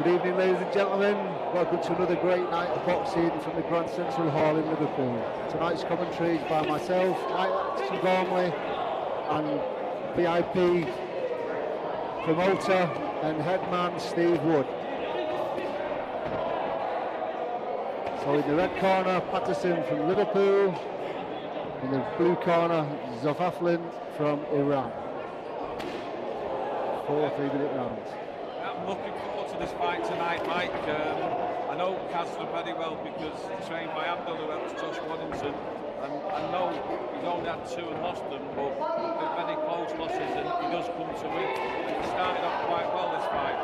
Good evening, ladies and gentlemen. Welcome to another great night of boxing from the Grand Central Hall in Liverpool. Tonight's commentary is by myself, Serge Ambomo, and VIP promoter and headman Steve Wood. So in the red corner, Patterson from Liverpool. In the blue corner, Zofaflin from Iran. 4 3-minute rounds. I'm looking forward to this fight tonight, Mike. I know Kazza very well because he's trained by Abdullah, that's Josh Waddington, and I know he's only had 2 and lost them, but they're very close losses, and he does come to win. He started off quite well this fight.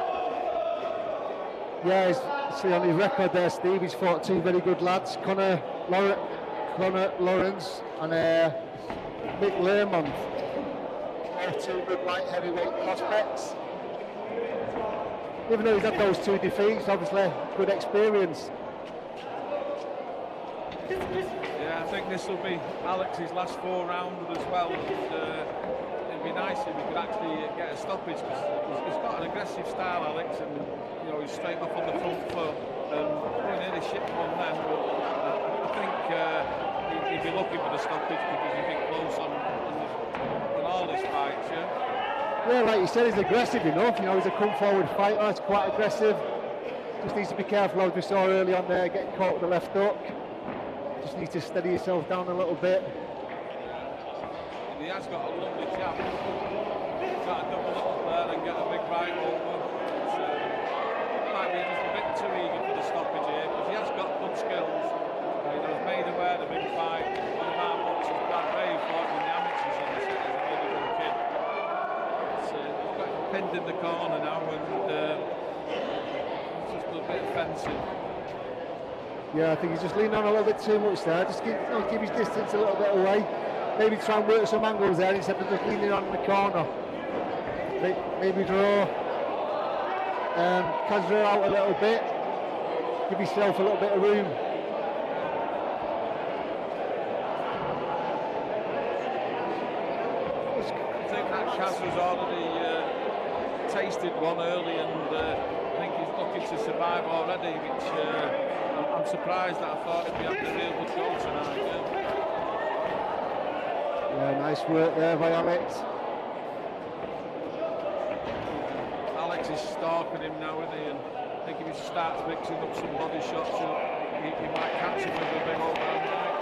Yeah, see on his record there, Steve, he's fought 2 very good lads, Conor Lawrence and Mick Lermont. 2 good light heavyweight prospects. Even though he's had those 2 defeats, obviously good experience. Yeah, I think this will be Alex's last 4 rounds as well. It'd be nice if we could actually get a stoppage because he's got an aggressive style, Alex, and you know he's straight off on the front foot. Going in a ship on them, but I think he'd be looking for the stoppage because he's been close on all his fights. Yeah, like you said, he's aggressive enough. You know, he's a come-forward fighter. He's quite aggressive. Just needs to be careful, as we saw early on there, getting caught with the left hook. Just needs to steady yourself down a little bit. And he has got a lovely jab. He's got a double up there and get a big right over. It might be just a bit too eager for the stoppage here, because he has got good skills. He was made aware of the big fight. One of our boxers, Brad Ray, fought in the amateurs on the set as a very good kid. Pinned in the corner now, and it's just a bit offensive. Yeah, I think he's just leaning on a little bit too much there. Just keep his distance a little bit away. Maybe try and work some angles there instead of just leaning on in the corner. Maybe draw. Kazra out a little bit. Give yourself a little bit of room. I think that Kazra's already tasted one early, and I think he's looking to survive already, which I'm surprised that I thought he'd be having a real good go tonight. Yeah, nice work there by Alex. Alex is stalking him now, isn't he? And I think if he starts mixing up some body shots, he might catch him with a big overhand right.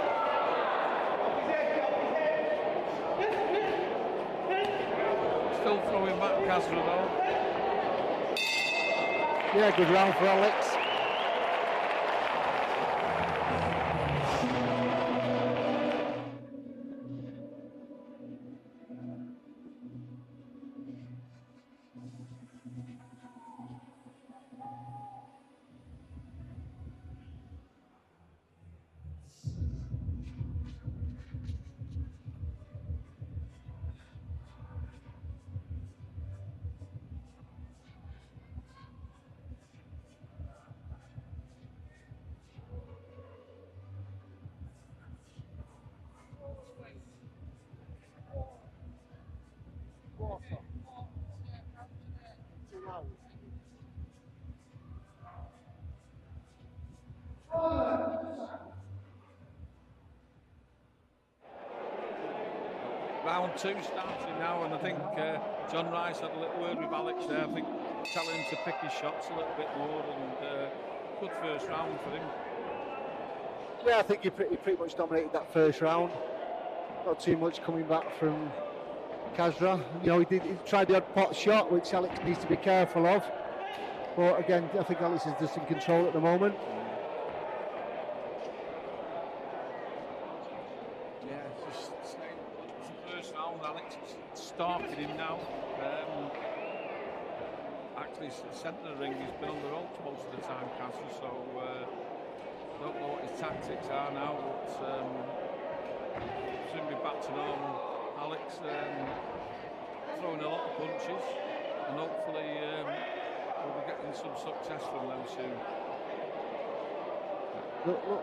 Still throwing back Kazra though. Yeah, good round for Alex. Round two starting now, and I think John Rice had a little word with Alex there. I think telling him to pick his shots a little bit more, and good first round for him. Yeah, I think he pretty much dominated that first round. Not too much coming back from Kazra. You know, he tried the odd pot shot, which Alex needs to be careful of. But again, I think Alex is just in control at the moment. Stalking him now. Actually, centre of the ring, he's been on the ropes most of the time, Kazra, so don't know what his tactics are now, but soon be back to normal. Alex throwing a lot of punches, and hopefully we'll be getting some success from them soon.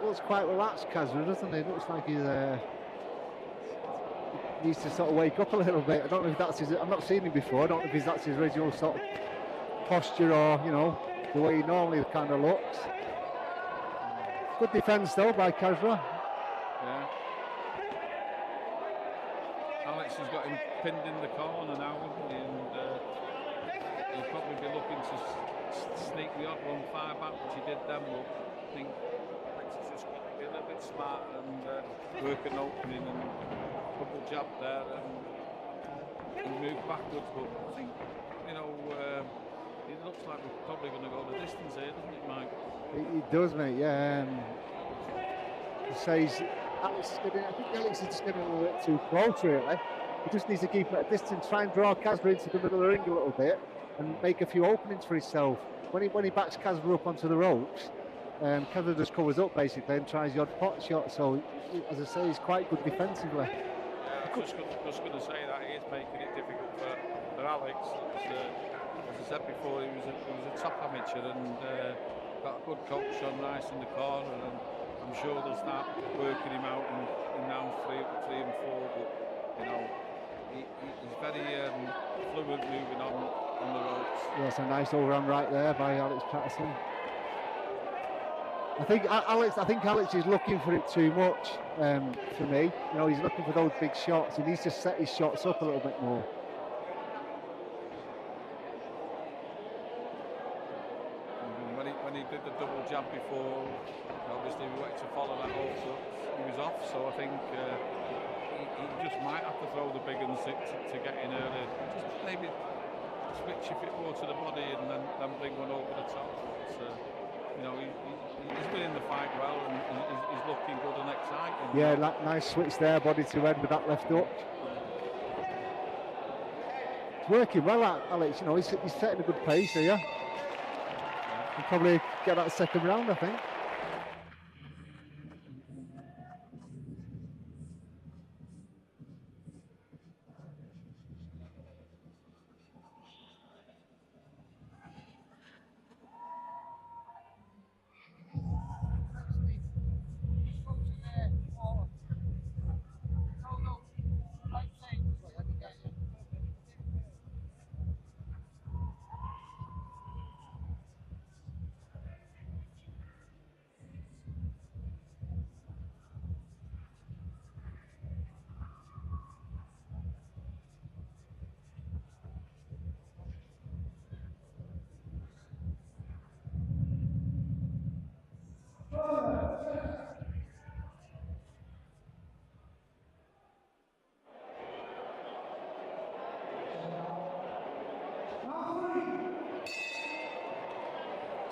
Looks quite relaxed, Kazra, doesn't he? Looks like he's needs to sort of wake up a little bit. I don't know if that's his. I've not seen him before. I don't know if that's his original sort of posture, or you know, the way he normally kind of looks. Good defence though by Kazra. Yeah. Alex has got him pinned in the corner now, and he'll probably be looking to sneak the odd 1-5 back, which he did then. But I think Alex has just got to be a little bit smart and work an opening and double jab there and move backwards. But I think, you know, it looks like we're probably going to go the distance here, doesn't it, Mike? It does, mate. Yeah. He says Alex is getting, I think Alex is just getting a little bit too close, really. He just needs to keep at a distance, try and draw Kazra into the middle of the ring a little bit, and make a few openings for himself. When he backs Kazra up onto the ropes, Kazra just covers up basically and tries the odd pot shot. So, as I say, he's quite good defensively. Yeah, I'm just going to say that he is making it difficult for Alex. As I said before, he was a top amateur and got a good coach, John Rice, in the corner, and I'm sure they'll start working him out in round 3 and 4. But you know, he's very fluid moving on the ropes. Yes, a nice overhand right there by Alex Patterson. I think Alex is looking for it too much for me. You know, he's looking for those big shots. He needs to set his shots up a little bit more. When he did the double jab before, obviously we wanted to follow that also. He was off, so I think he just might have to throw the big ones to get in early. Just maybe switch a bit more to the body and then bring one over the top. But, you know, he's been in the fight well and he's looking good and exciting. Yeah, nice switch there, body to end with that left hook. It's working well, Alex. You know, he's setting a good pace here. He'll probably get that second round, I think.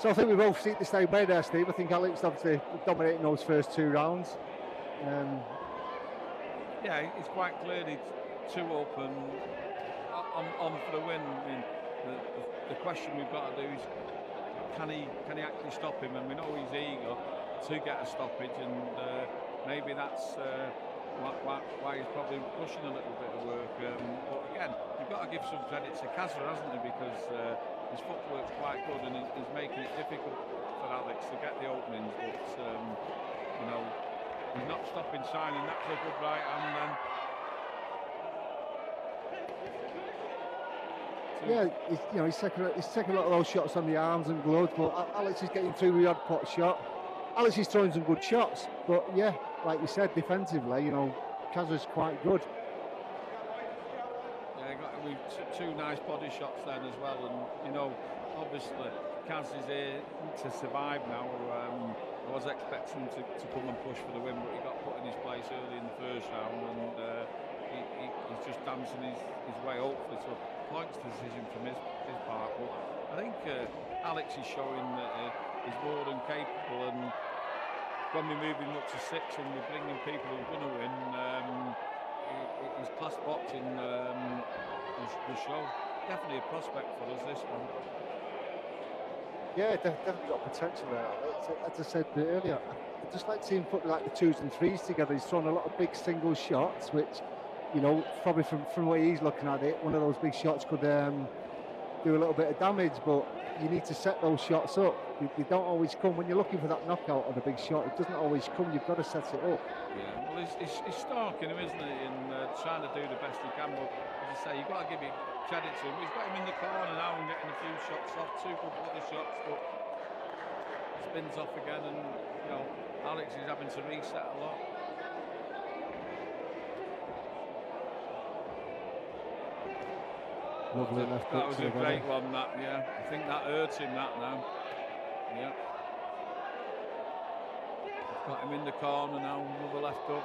So I think we both see it the same way there, Steve. I think Alex obviously dominating those first 2 rounds. Yeah, it's quite clearly 2 up and on for the win. I mean, the question we've got to do is, can he actually stop him? And we know he's eager to get a stoppage, and maybe that's why he's probably pushing a little bit of work. But again, you've got to give some credit to Kazza, hasn't he? Because his footwork's quite good, and he's making it difficult for Alex to get the openings. But you know, he's not stopping signing. That's a good right hand then. Yeah, he's taking a lot of those shots on the arms and gloves, but Alex is getting through with the odd pot shot. Alex is throwing some good shots, but yeah, like you said, defensively, you know, Kazza's quite good. Yeah, got 2 nice body shots then as well, and you know, obviously Kaz is here to survive now. I was expecting him to come and push for the win, but he got put in his place early in the first round, and he's just dancing his way hopefully to a points decision from his part. But I think Alex is showing that he's more than capable, and when we move him up to 6 and we're bringing people who are going to win, his class boxing will show. Definitely a prospect for us, this one. Yeah, definitely got potential there. As I said earlier, I just like seeing him put like the 2s and 3s together. He's thrown a lot of big single shots, which, you know, probably from the way he's looking at it, one of those big shots could do a little bit of damage, but you need to set those shots up. They don't always come. When you're looking for that knockout or the big shot, it doesn't always come. You've got to set it up. Yeah, well, he's stalking him, isn't he, and trying to do the best he can, but as I say, you've got to give credit to him. He's got him in the corner now and getting a few shots off, 2 good body shots, but spins off again, and you know, Alex is having to reset a lot. Lovely left that was a great one, that, yeah. I think that hurts him, that now. Yeah. Got him in the corner now, another left hook.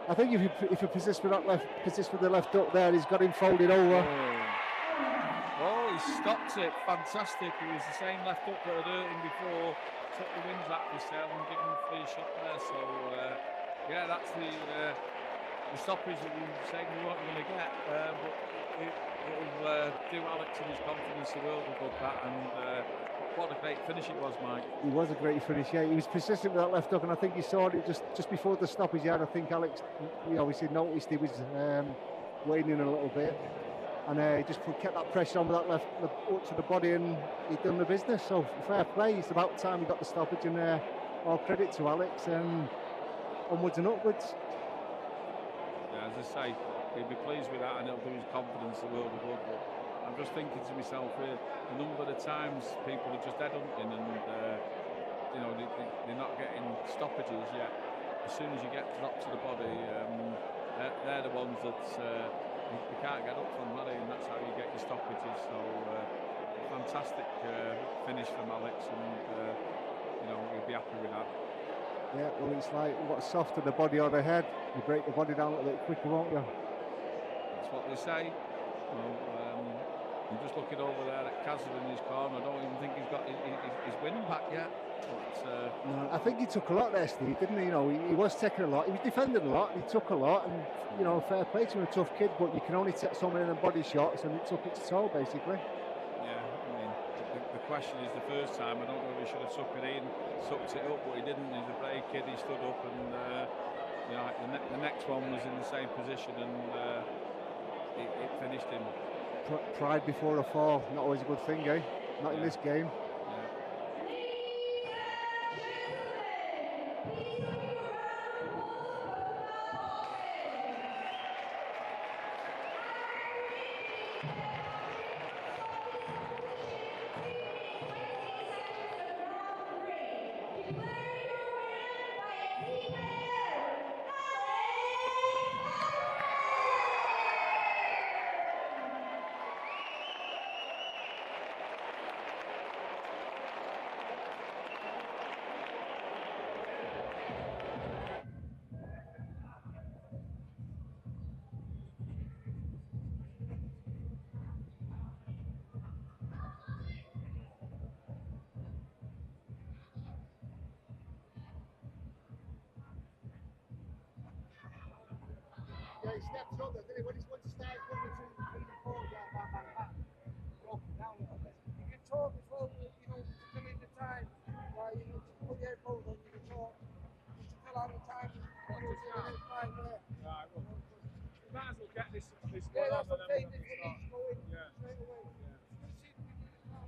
I think if you persist with the left hook there, he's got him folded over. Oh, he stopped it. Fantastic. It was the same left hook that had hurt him before. Took the wins out of his tail and gave him a free shot there. So, yeah, that's the stoppage that we were saying we weren't going to get. But it'll do Alex and his confidence the world of good, that. And what a great finish it was, Mike. It was a great finish, yeah. He was persistent with that left hook, and I think he saw it just before the stoppage. Yeah, I think Alex, he obviously noticed he was waning a little bit, and he just kept that pressure on with that left hook to the body, and he'd done the business. So fair play. It's about time he got the stoppage, and all credit to Alex, and onwards and upwards. Yeah, as I say, he'd be pleased with that, and it'll do his confidence the world of good. But I'm just thinking to myself here, the number of times people are just headhunting, and you know, they're not getting stoppages yet. As soon as you get dropped to the body, they're the ones that you can't get up from, are they? And that's how you get your stoppages. So fantastic finish from Alex, and you know, you'll be happy with that. Yeah, well, it's like what's softer, the body or the head. You break the body down a little bit quicker, won't you? That's what they say. Well, I'm just looking over there at Kazza in his corner. I don't even think he's got his win back yet. But, no, I think he took a lot there, Steve, didn't he? You know, he was taking a lot. He was defending a lot. He took a lot, and you know, fair play to him, a tough kid. But you can only take so many of them body shots, and it took its toll, basically. Yeah, I mean, the question is, the first time, I don't know if he should have sucked it up, but he didn't. He's a brave kid. He stood up, and you know, the next one was in the same position, and it finished him. Pride before a fall, not always a good thing, eh? Not in this game. Yeah, he stepped up there, didn't he? When he started coming between the poles like that, broke him down a little bit. You can talk as well, you know, to fill in the time. Like, you know, to put your headphones on, you can talk. To fill out the time. What, just now? Right, yeah. Right, well, we might as well get this one Yeah, on that's what and I'm then saying. we'll This one start. needs going Yeah. straight away. Yeah. Let's see if we can do this now.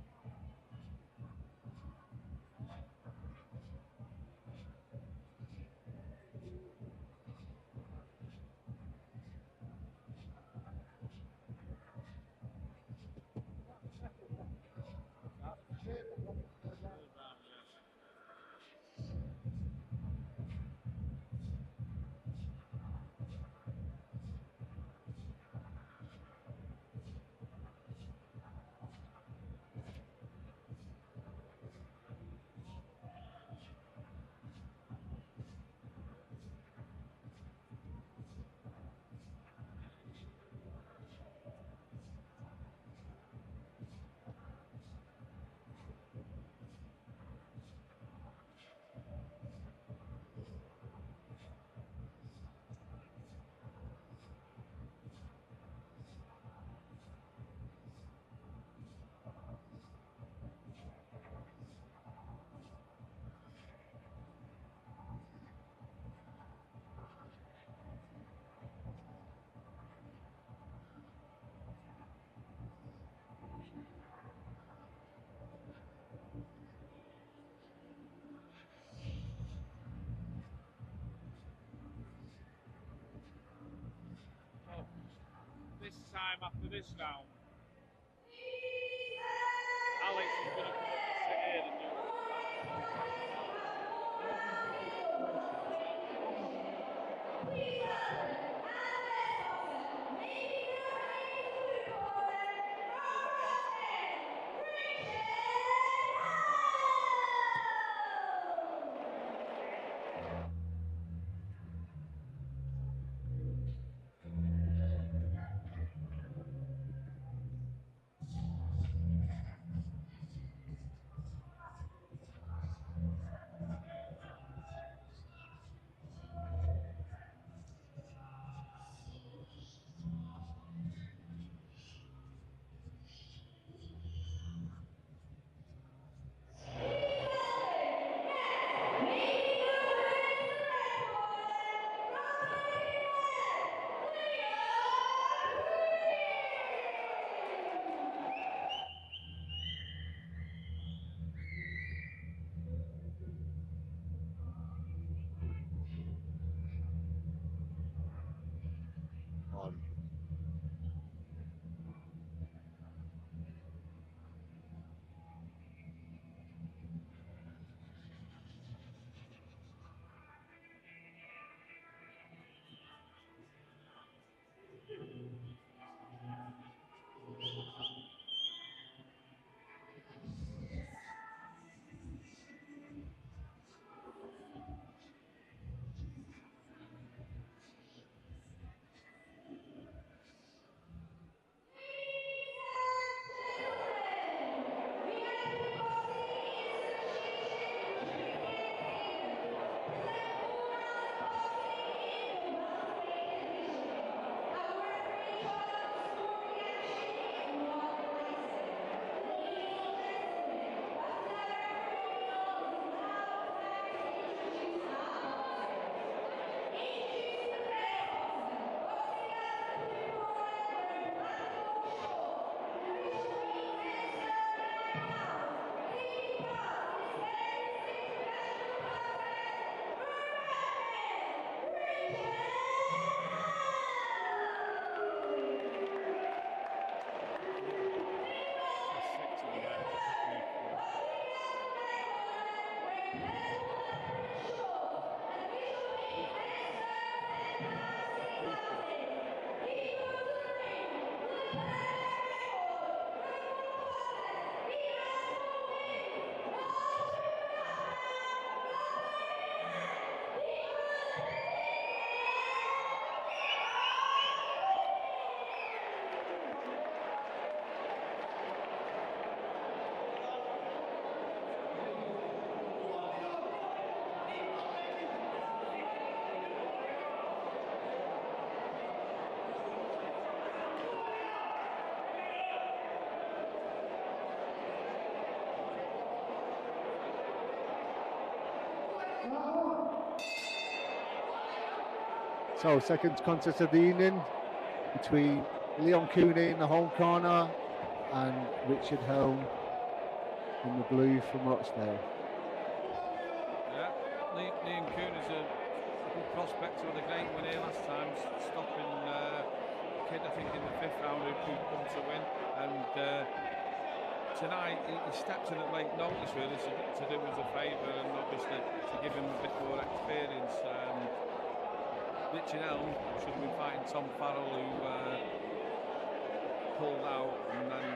Well, this time after this round, Alex is going to come up and sit here and do So, second contest of the evening between Leon Cooney in the home corner and Richard Helm in the blue from Rochdale. Yeah, Leon Cooney's a good prospect with a great win here last time, stopping Kid, I think, in the 5th round who'd come to win. And tonight he stepped in at late notice really to do us a favour and obviously to give him a bit more experience. Richard Elm should have been fighting Tom Farrell, who pulled out, and then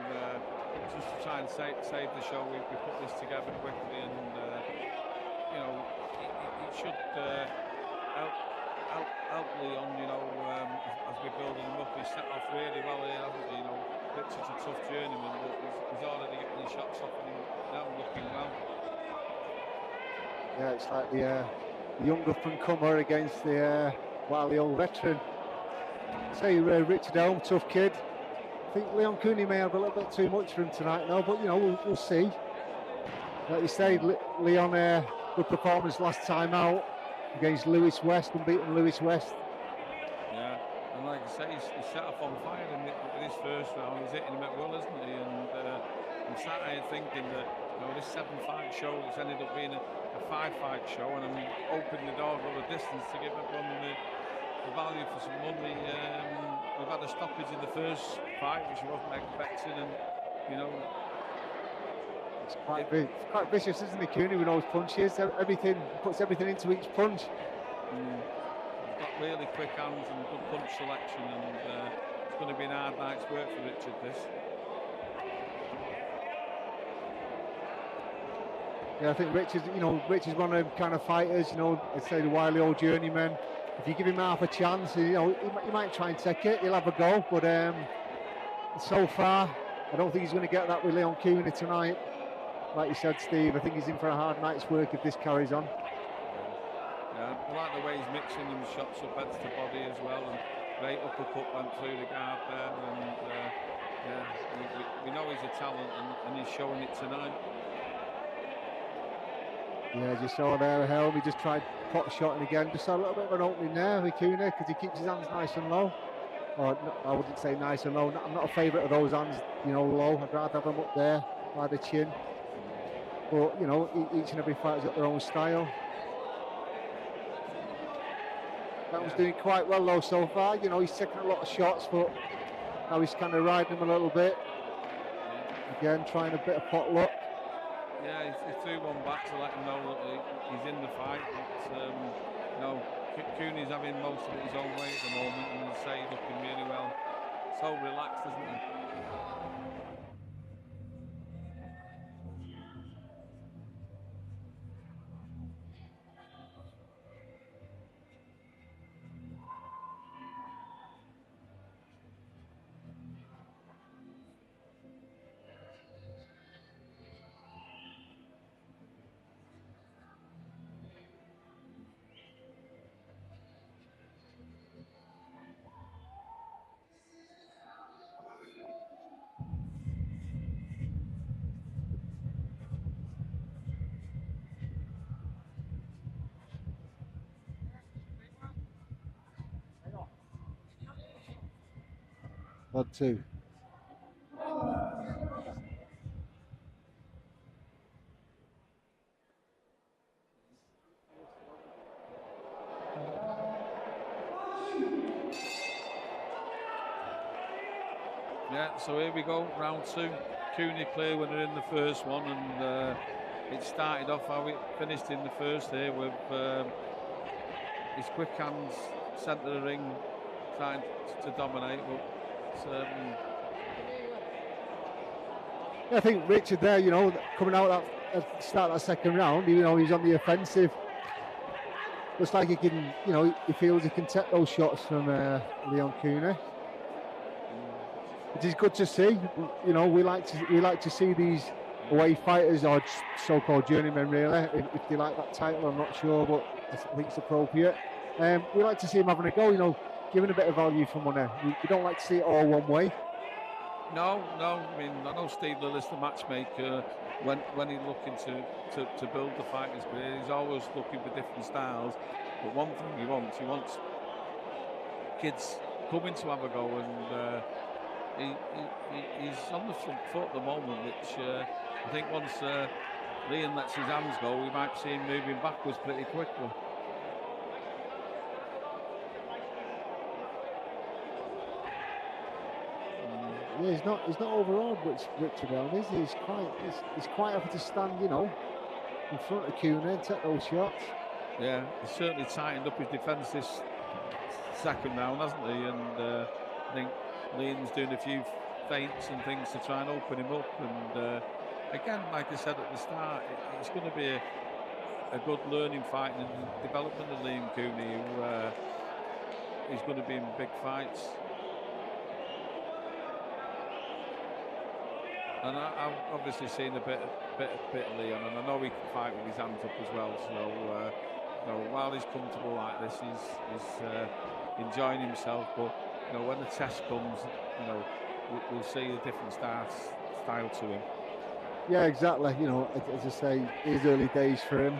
just to try and save the show, we put this together quickly, and you know, it should help Leon, you know, as we're building him up. He's set off really well here, hasn't he? You know, Richard's a tough journeyman, but he's already getting his shots off and now looking well. Yeah, it's like the young up-and-comer against the wily old veteran. Say Richard Elm, tough kid. I think Leon Cooney may have a little bit too much for him tonight now, but you know, we'll see. Like you say, Leon, good performance last time out against Lewis West, unbeaten Lewis West. Yeah, and like I say, he's set off on fire in his first round. He's hitting him at will, isn't he? And I'm sat here thinking that, you know, this 7-fight show has ended up being a 5-fight show, and I'm opening the door for the distance to give everyone the value for some money. We've had a stoppage in the first fight, which I wasn't expecting, and you know, it's quite vicious, isn't it, Cooney, with those punches? Puts everything into each punch. He's got really quick hands and good punch selection, and it's going to be an hard night's work for Richard, this. Yeah, I think Richard's one of them kind of fighters, you know, I'd say the wily old journeyman. If you give him half a chance, you know, he might try and take it, he'll have a go, but so far, I don't think he's going to get that with Leon Cooney tonight. Like you said, Steve, I think he's in for a hard night's work if this carries on. Yeah, I like the way he's mixing them shots up head to body as well, and great uppercut went through the guard there, and yeah, we know he's a talent, and he's showing it tonight. Yeah, as you saw there, Helm, he just tried pot shotting again. Just saw a little bit of an opening there with Cooney because he keeps his hands nice and low. Or no, I wouldn't say nice and low. I'm not a favourite of those hands, you know, low. I'd rather have them up there by the chin. But you know, each and every fighter's got their own style. That was doing quite well though so far. You know, he's taking a lot of shots, but now he's kind of riding them a little bit. Again, trying a bit of pot luck. Yeah, he threw one back to let him know that he's in the fight. But, you know, Cooney's having most of it his own way at the moment, and as I say, he's looking really well. So relaxed, isn't he? One, two. Yeah, so here we go, round two. Cooney clear winner in the first one, and it started off how it finished in the first here with his quick hands centre of the ring, trying to dominate. But I think Richard there, you know, coming out at the start of that second round, you know, he's on the offensive. Looks like he can, you know, he feels he can take those shots from Leon Cooney. It is good to see. You know, we like to see these away fighters, or so-called journeymen, really. If they like that title, I'm not sure, but I think it's appropriate. We like to see him having a go, you know, giving a bit of value for money. We don't like to see it all one way. No, no. I mean, I know Steve Lillis, the matchmaker, when he's looking to build the fighter's career, he's always looking for different styles. But one thing he wants kids coming to have a go, and he's on the front foot at the moment, which I think once Liam lets his hands go, we might see him moving backwards pretty quickly. Yeah, he's not overawed, Richard Elm, is he? He's quite happy to stand, you know, in front of Kuna and take those shots. Yeah, he's certainly tightened up his defence this second round, hasn't he? And I think Liam's doing a few feints and things to try and open him up. And again, like I said at the start, it's going to be a good learning fight and development of Liam Cooney, who is going to be in big fights. And I've obviously seen a bit of Leon, and I know he can fight with his hands up as well. So you know, while he's comfortable like this, he's enjoying himself. But you know, when the test comes, you know, we'll see a different style to him. Yeah, exactly. You know, as I say, it's early days for him.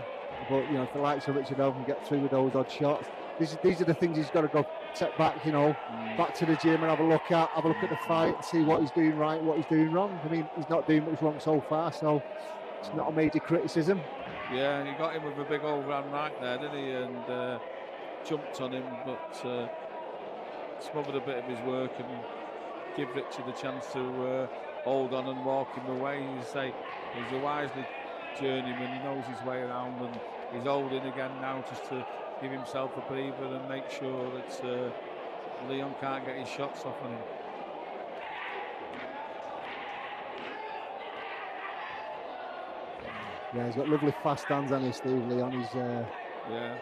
But you know, if the likes of Richard Elm can get through with those odd shots, these are the things he's got to go set back. You know, back to the gym and have a look at the fight and see what he's doing right, what he's doing wrong. I mean, he's not doing much wrong so far, so it's not a major criticism. Yeah, he got him with a big overhand right there, didn't he? And jumped on him, but smothered a bit of his work and give Richard a chance to hold on and walk him away. You say he's a wisely journeyman, he knows his way around, and he's holding again now just to give himself a breather and make sure that Leon can't get his shots off on him. Yeah, he's got lovely fast hands on his Steve Leon. He's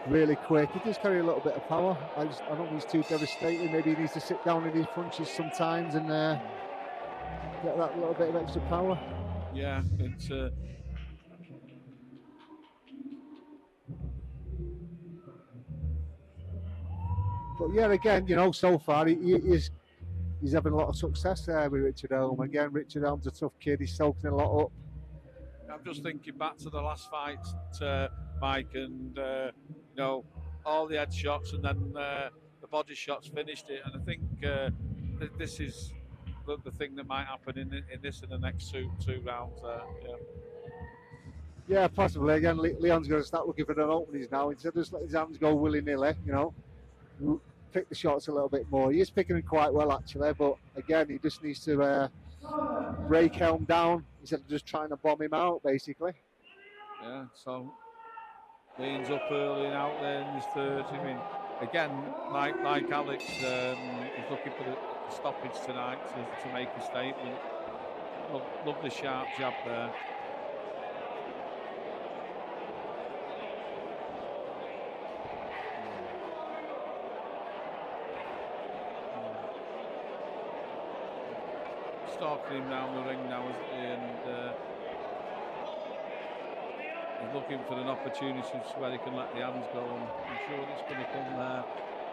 really quick. He does carry a little bit of power. I don't think he's too devastating. Maybe he needs to sit down in his punches sometimes and get that little bit of extra power. Yeah, it's but yeah, again, you know, so far he's having a lot of success there with Richard Elm. Again, Richard Elm's a tough kid. He's soaking a lot up. I'm just thinking back to the last fight, Mike, and you know, all the head shots and then the body shots finished it. And I think this is the thing that might happen in the next two rounds. Yeah, possibly. Again, Leon's going to start looking for their openings now instead of just letting his hands go willy-nilly. You know, pick the shots a little bit more. He is picking them quite well actually, but again, he just needs to break Elm down instead of just trying to bomb him out, basically. Yeah, so Leon's up early and out there in his third. I mean, again, like Alex, he's looking for the stoppage tonight to make a statement. Love the sharp jab there. Stalking him down the ring now, and he's looking for an opportunity where he can let the hands go, and I'm sure it's going to come there.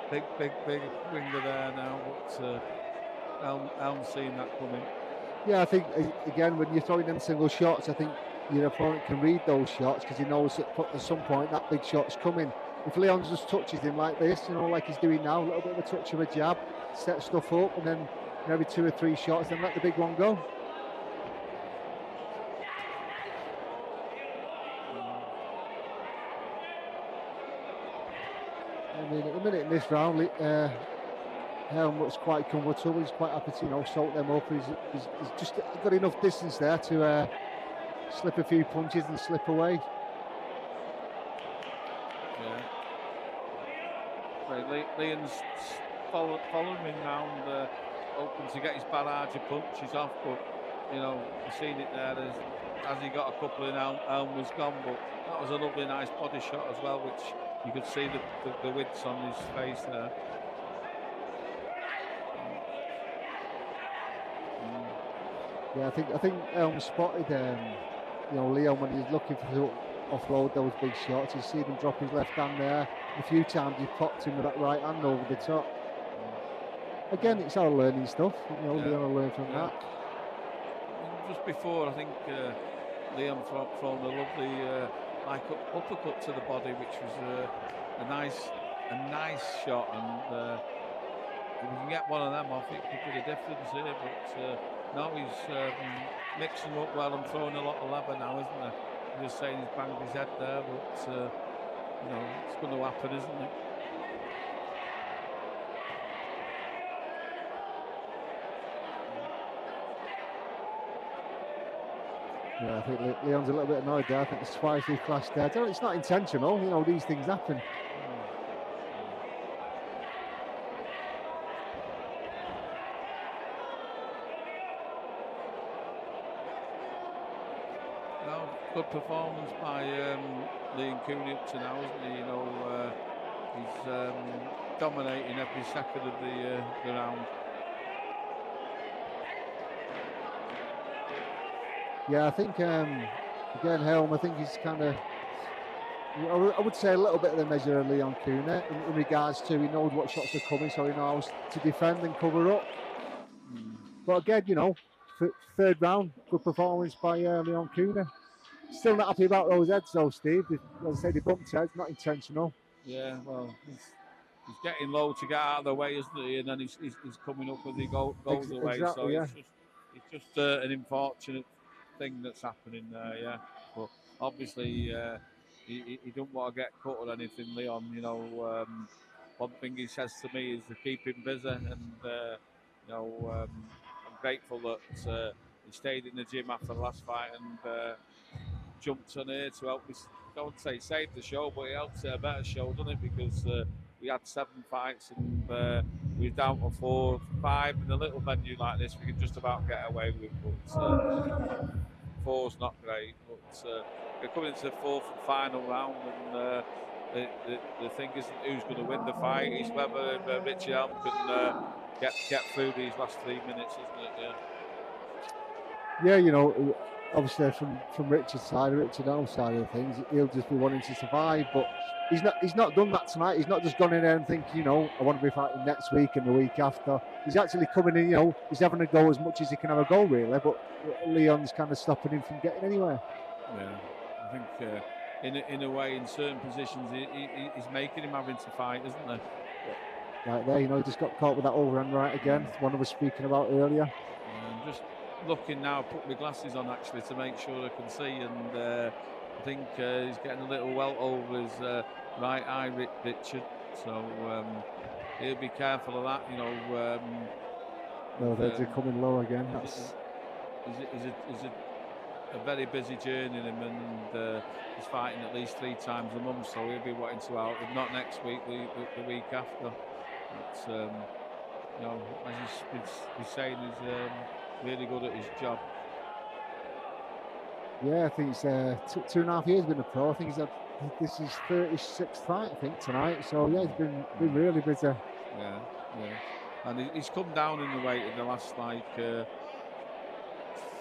Big winger there now, but Elm's seen that coming. Yeah, I think again when you're throwing them single shots, I think your opponent can read those shots because he knows that at some point that big shot's coming. If Leon just touches him like this, you know, like he's doing now, a little bit of a touch of a jab, set stuff up, and then maybe 2 or 3 shots, then let the big one go. I mean, at the minute in this round, Helm looks quite comfortable. He's quite happy to, you know, soak them up. He's just got enough distance there to slip a few punches and slip away. Yeah. Right, Leon's following him round, open to get his barrage of punches off, but you know, you've seen it there. As he got a couple in, Elm was gone, but that was a lovely, nice body shot as well, which you could see the widths on his face there. Yeah, I think Elm spotted you know, Leon when he's looking to offload those big shots. He's seen him drop his left hand there. A few times he popped him with that right hand over the top. Again, it's all learning stuff. You know, Leon will learn from that. just before, I think Leon thrown a lovely like uppercut to the body, which was a nice shot, and if we can get one of them off, it could be the difference here. But now he's mixing up well and throwing a lot of lever now, isn't he? I'm just saying he's banged his head there, but you know, it's going to happen, isn't it? Yeah, I think Leon's a little bit annoyed there. I think it's twice he clashed there. It's not intentional, you know, these things happen. Now, good performance by Leon Cooney up to now, isn't he? You know, he's dominating every second of the round. Yeah, I think, again, Helm, I think he's kind of, I would say a little bit of the measure of Leon Cooney in regards to he knows what shots are coming, so he knows to defend and cover up. But again, you know, third round, good performance by Leon Cooney. Still not happy about those heads though, Steve. As I said, he bumped heads, not intentional. Yeah, well, he's getting low to get out of the way, isn't he? And then he's coming up with the goes away. Exactly, so yeah. it's just an unfortunate thing that's happening there, yeah. But obviously, he don't want to get cut or anything, Leon. You know, one thing he says to me is to keep him busy, and you know, I'm grateful that he stayed in the gym after the last fight and jumped on here to help me. I wouldn't say save the show, but it helped a better show, doesn't it? Because we had 7 fights and we were down to 4, 5 in a little venue like this. We could just about get away with, but 4's not great. But we're coming into the 4th and final round, and the thing isn't who's going to win the fight; it's whether Richard Elm can get through these last 3 minutes, isn't it? Yeah. Yeah, you know, obviously from Richard's side, Richard Elm's side of things, he'll just be wanting to survive, but he's not done that tonight. He's not just gone in there and thinking, you know, I want to be fighting next week and the week after. He's actually coming in, you know, he's having a go as much as he can have a go, really, but Leon's kind of stopping him from getting anywhere. Yeah, I think in a way, in certain positions, he's making him having to fight, isn't he? Right there, you know, he just got caught with that overhand right again, one I was speaking about earlier. Just looking now, put my glasses on actually to make sure I can see, and I think he's getting a little welt over his right eye, Richard. So he'll be careful of that, you know. No, they're coming low again. He's a very busy journey, and he's fighting at least 3 times a month, so he'll be wanting to out. If not next week, the week after. But you know, as he's saying, he's really good at his job. Yeah, I think he's 2.5 years been a pro. I think this is his 36th fight, I think, tonight. So yeah, he's been really busy. Yeah, and he's come down in the weight in the last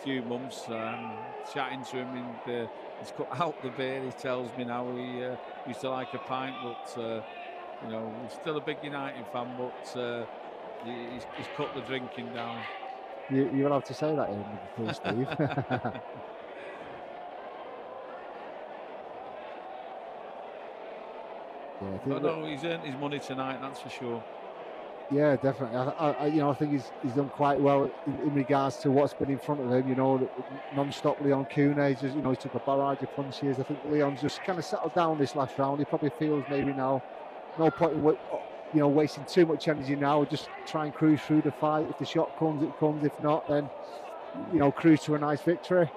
few months. Chatting to him, and he's cut out the beer. He tells me now he used to like a pint, but you know, he's still a big United fan, but he's cut the drinking down. You're allowed to say that in Steve. Yeah, no, he's earned his money tonight, that's for sure. Yeah, definitely. I think he's done quite well in regards to what's been in front of him. You know, non-stop Leon Cooney. Just, you know, he took a barrage of punches. I think Leon's just kind of settled down this last round. He probably feels maybe now no point in wasting too much energy now. Just try and cruise through the fight. If the shot comes, it comes. If not, then you know, cruise to a nice victory.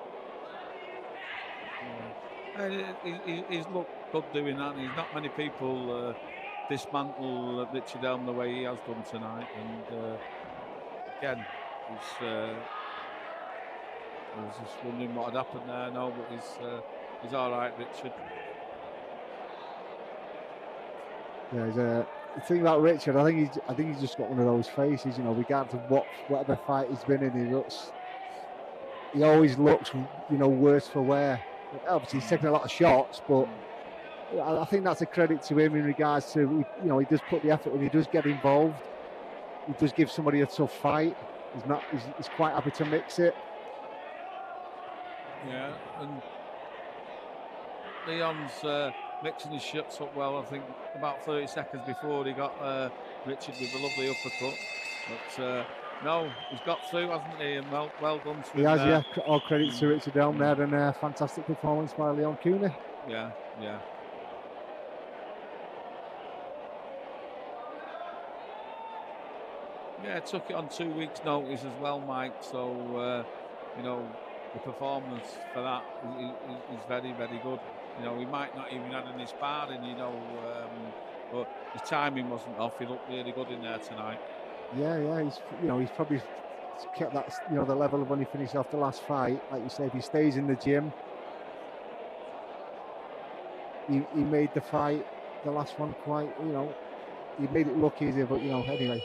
He's looked good doing that. There's not many people dismantle Richard Elm the way he has done tonight, and again, I was just wondering what had happened there. No, but he's all right, Richard. Yeah, the thing about Richard, I think he's just got one of those faces, you know, regardless of whatever fight he's been in, he always looks, you know, worse for wear. Obviously, he's taking a lot of shots, but I think that's a credit to him in regards to, you know, he does put the effort in, he does get involved, he does give somebody a tough fight. He's quite happy to mix it. Yeah, and Leon's mixing his shots up well. I think about 30 seconds before he got Richard with a lovely uppercut. But no, he's got through, hasn't he? And well done to him. He has, yeah. All credit to Richard Elm there, and a fantastic performance by Leon Cooney. Yeah, yeah. Yeah, took it on 2 weeks' notice as well, Mike. So, you know, the performance for that is very, very good. You know, he might not even had any sparring, you know, but his timing wasn't off. He looked really good in there tonight. Yeah, he's probably kept that, the level of when he finished off the last fight. Like you say, if he stays in the gym, he made the fight, the last one, quite, he made it look easier, but anyway.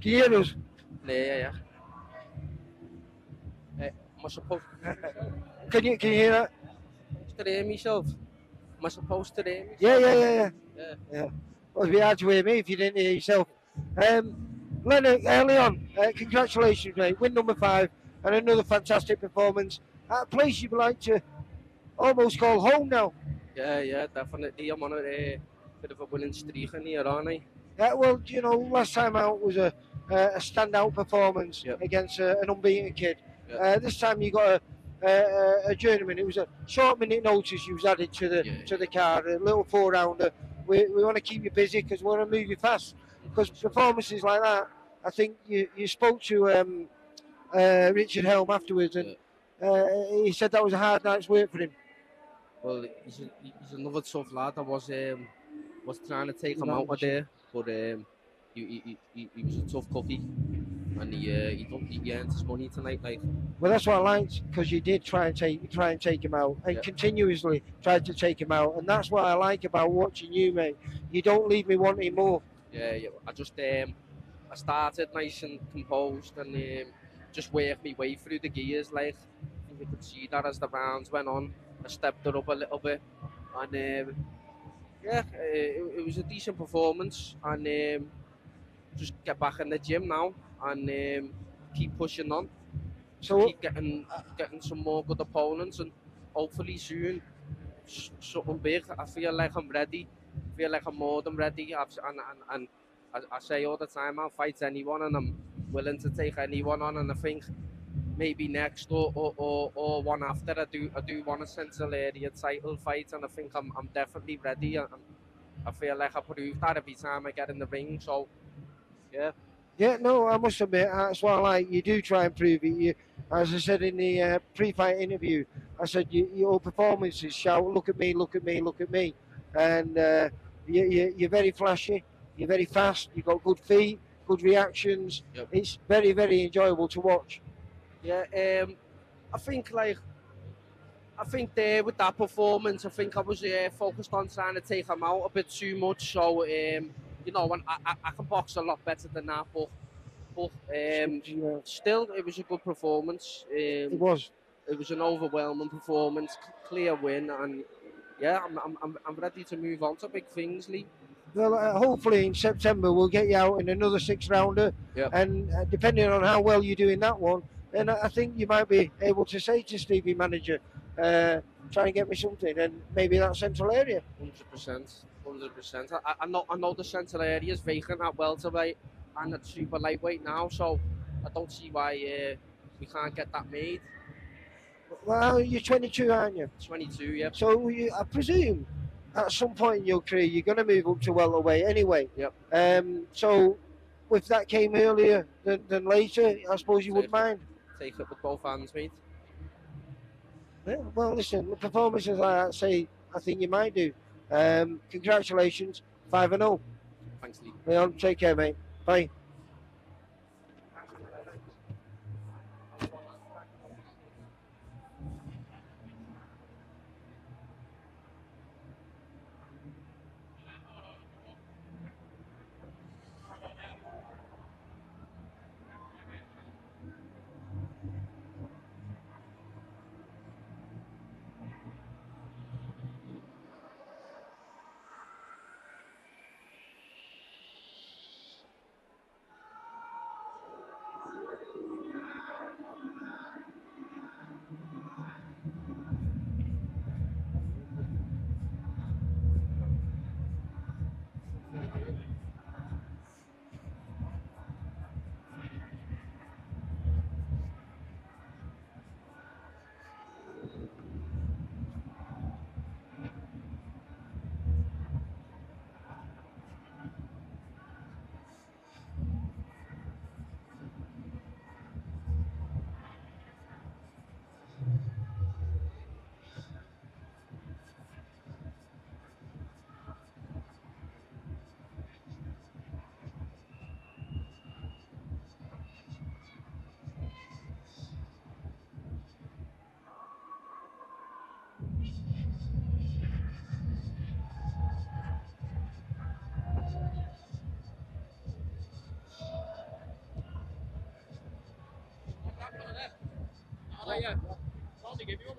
Can you hear us? Yeah. Am I supposed Can you hear that? to hear myself? Am I supposed to hear myself? Yeah. Yeah. Well, it'd be hard to hear me if you didn't hear yourself. Leonard, early on, congratulations, mate. Win number 5 and another fantastic performance at a place you'd like to almost call home now. Yeah, definitely. I'm on a bit of a winning streak in here, aren't I? Well, you know, last time out was a standout performance against an unbeaten kid. Yep. This time you got a journeyman. It was a short minute notice you was added to the card, a little 4-rounder. We want to keep you busy because we want to move you fast. Because performances like that, I think you spoke to Richard Helm afterwards, and he said that was a hard night's work for him. Well, he's another tough lad. I was trying to take him out of there, but he was a tough cookie, and he earned his money tonight. Like, well, that's what I liked, because you did try and take him out, and continuously tried to take him out, and that's what I like about watching you, mate. You don't leave me wanting more. Yeah. I just I started nice and composed, and just worked my way through the gears. Like, I think you could see that as the rounds went on. I stepped it up a little bit, and it was a decent performance, and just get back in the gym now and keep pushing on. So keep getting some more good opponents, and hopefully soon something big. I feel like I'm ready. I feel like I'm more than ready. And I say all the time, I'll fight anyone, and I'm willing to take anyone on. And I think maybe next or one after, I do want a Central Area title fight, and I think I'm definitely ready. I feel like I prove that every time I get in the ring. So yeah. Yeah, no, I must admit, that's what I like. You do try and prove it. As I said in the pre-fight interview, I said your performances shout, look at me, look at me, look at me. And you're very flashy, you're very fast, you've got good feet, good reactions. Yep. It's very, very enjoyable to watch. Yeah, I think there with that performance, I think I was focused on trying to take him out a bit too much. So you know, when I can box a lot better than that, but still, it was a good performance. It was. It was an overwhelming performance, clear win, and yeah, I'm ready to move on to big things, Lee. Well, hopefully in September we'll get you out in another 6-rounder, and depending on how well you do in that one, then I think you might be able to say to Stevie manager, try and get me something, and maybe that Central Area. 100%. I know the Central Area is vacant at welterweight and at super lightweight now, so I don't see why we can't get that made. Well, you're 22, aren't you? 22, yeah. So I presume at some point in your career you're going to move up to welterweight anyway. Yep. So if that came earlier than later, I suppose you wouldn't mind. Take it with both hands, mate. Yeah, well, listen, the performances I say, I think you might do. Congratulations, 5-0. Thanks, Lee. Leon, take care, mate. Bye. yeah. I'll give you one.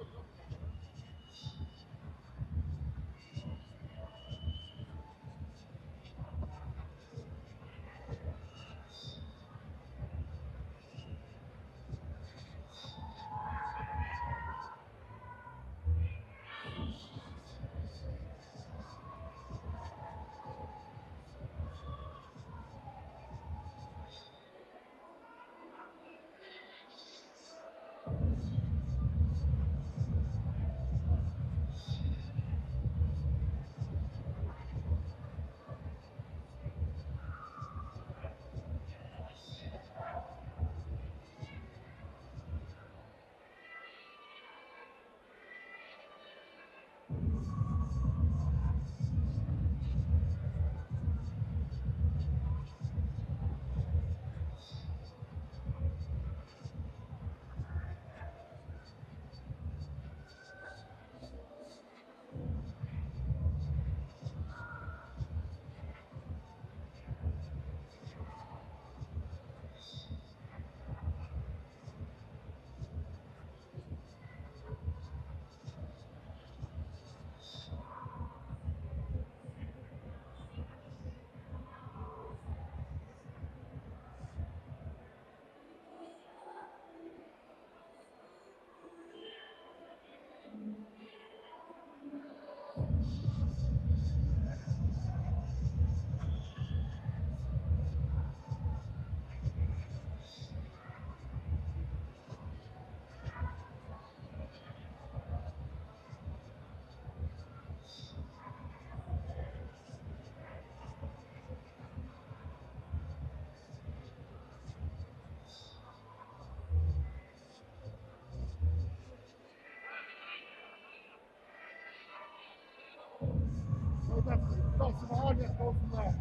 Definitely. Got some hard, let's go from there.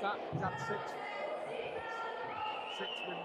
that? He's had six wins.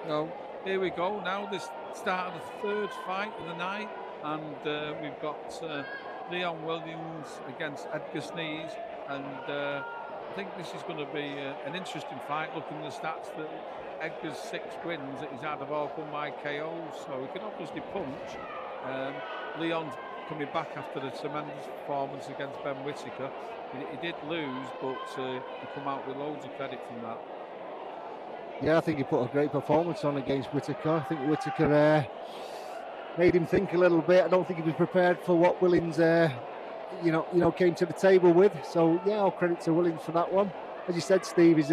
So here we go now, this start of the third fight of the night, and we've got Leon Williams against Edgar Sneeze, and I think this is going to be an interesting fight, looking at the stats that Edgar's 6 wins that he's had have all come by KOs, so he can obviously punch. Leon's coming back after the tremendous performance against Ben Whittaker. He did lose, but he come out with loads of credit from that. Yeah, I think he put a great performance on against Whittaker. I think Whittaker made him think a little bit. I don't think he was prepared for what Willings, came to the table with. So yeah, all credit to Willings for that one. As you said, Steve, is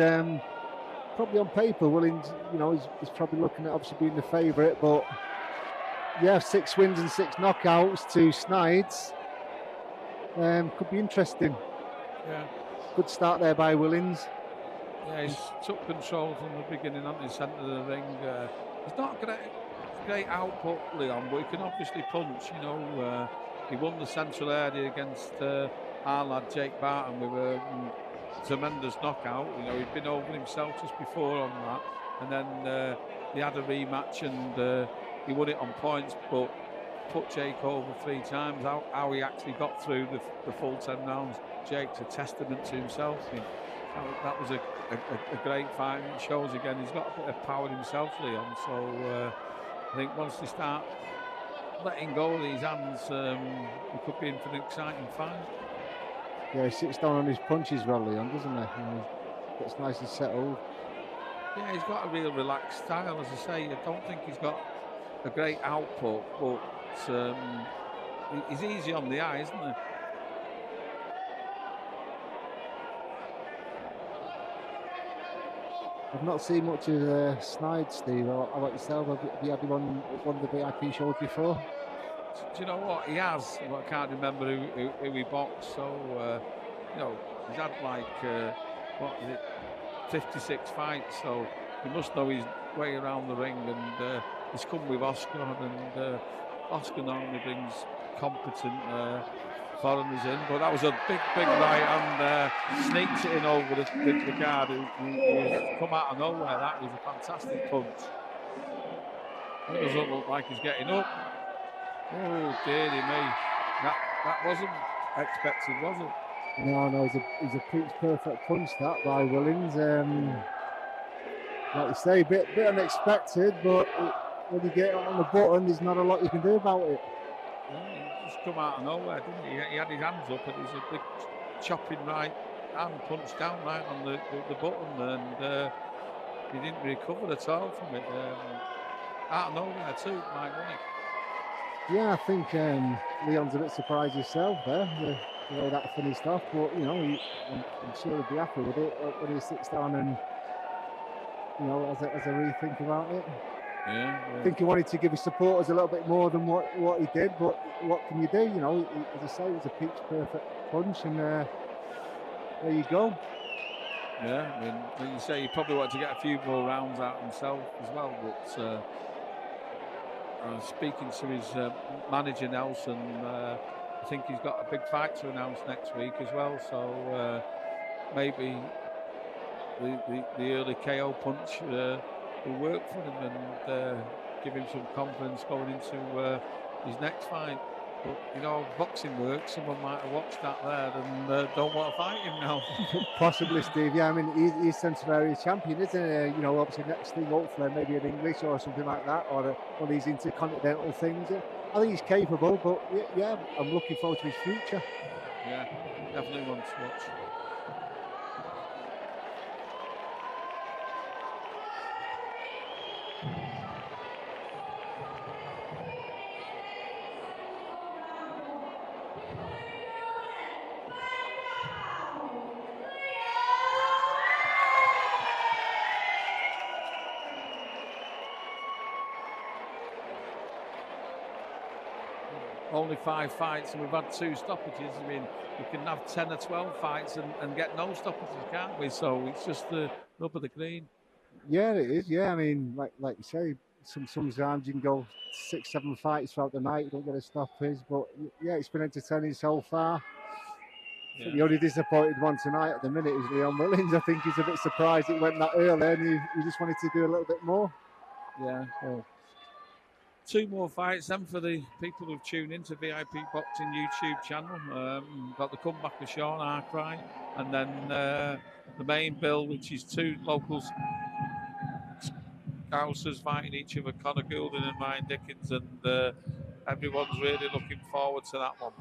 probably on paper. Willings, he's probably looking at obviously being the favourite, but yeah, 6 wins and 6 knockouts to Snides could be interesting. Yeah, good start there by Willings. Yeah, he's took control from the beginning on the centre of the ring. He's not great output, Leon, but he can obviously punch. He won the central area against our lad Jake Barton with a tremendous knockout. He'd been over himself just before on that, and then he had a rematch and he won it on points, but put Jake over 3 times. How he actually got through the full 10 rounds, Jake's a testament to himself. That was a great fight. It shows again he's got a bit of power himself, Leon. So I think once they start letting go of these hands, we could be in for an exciting fight. Yeah, he sits down on his punches well, Leon, doesn't he? He gets nice and settled. Yeah, he's got a real relaxed style, as I say. I don't think he's got a great output, but he's easy on the eye, isn't he? I've not seen much of Snide, Steve. How about yourself? Have you had him on one of the VIP shows before? Do you know what? He has. Well, I can't remember who he boxed. So, he's had like, 56 fights. So he must know his way around the ring. And he's come with Oscar. And Oscar normally brings competent foreigners in, but that was a big right hand, sneaks it in over the guard who's come out of nowhere. That was a fantastic punch. It doesn't look like he's getting up. Oh dearie me, that wasn't expected, was it? No, he's a pitch perfect punch that by Willings. Like you say, a bit unexpected, but when you get it on the button, there's not a lot you can do about it. Just come out of nowhere, didn't he? He had his hands up and he's a big chopping right hand punch down right on the button, and he didn't recover at all from it. Out of nowhere too, Mike, wasn't it? Yeah, I think Leon's a bit surprised himself there, the way that finished off, but I'm sure he'll be happy with it when he sits down and has a rethink about it. I think he wanted to give his supporters a little bit more than what he did, but what can you do? You know, as I say, it was a pitch perfect punch, and there you go. Yeah, I mean, like you say, he probably wanted to get a few more rounds out himself as well, but speaking to his manager Nelson, I think he's got a big fight to announce next week as well, so maybe the early KO punch will work for him and give him some confidence going into his next fight. But you know, boxing works. Someone might have watched that there and don't want to fight him now. Possibly, Steve. Yeah, I mean, he's Central Area champion, isn't he? You know, obviously next thing, hopefully, maybe an English or something like that, or one of these intercontinental things. I think he's capable, but yeah, I'm looking forward to his future. Yeah, definitely one to watch. Only 5 fights, and we've had 2 stoppages. I mean, we can have 10 or 12 fights and get no stoppages, can't we? So it's just the rub of the green. Yeah, it is. Yeah, I mean, like you say, sometimes you can go 6, 7 fights throughout the night, you don't get a stoppage. But yeah, it's been entertaining so far. Yeah. The only disappointed one tonight at the minute is Leon Willings. I think he's a bit surprised it went that early, and he just wanted to do a little bit more. Yeah. Well, 2 more fights then for the people who've tuned into VIP Boxing YouTube channel. Got the comeback of Sean ARKWRIGHT, and then the main bill, which is 2 local Scousers fighting each other, Conor Goulding and Ryan Dickens, and everyone's really looking forward to that one.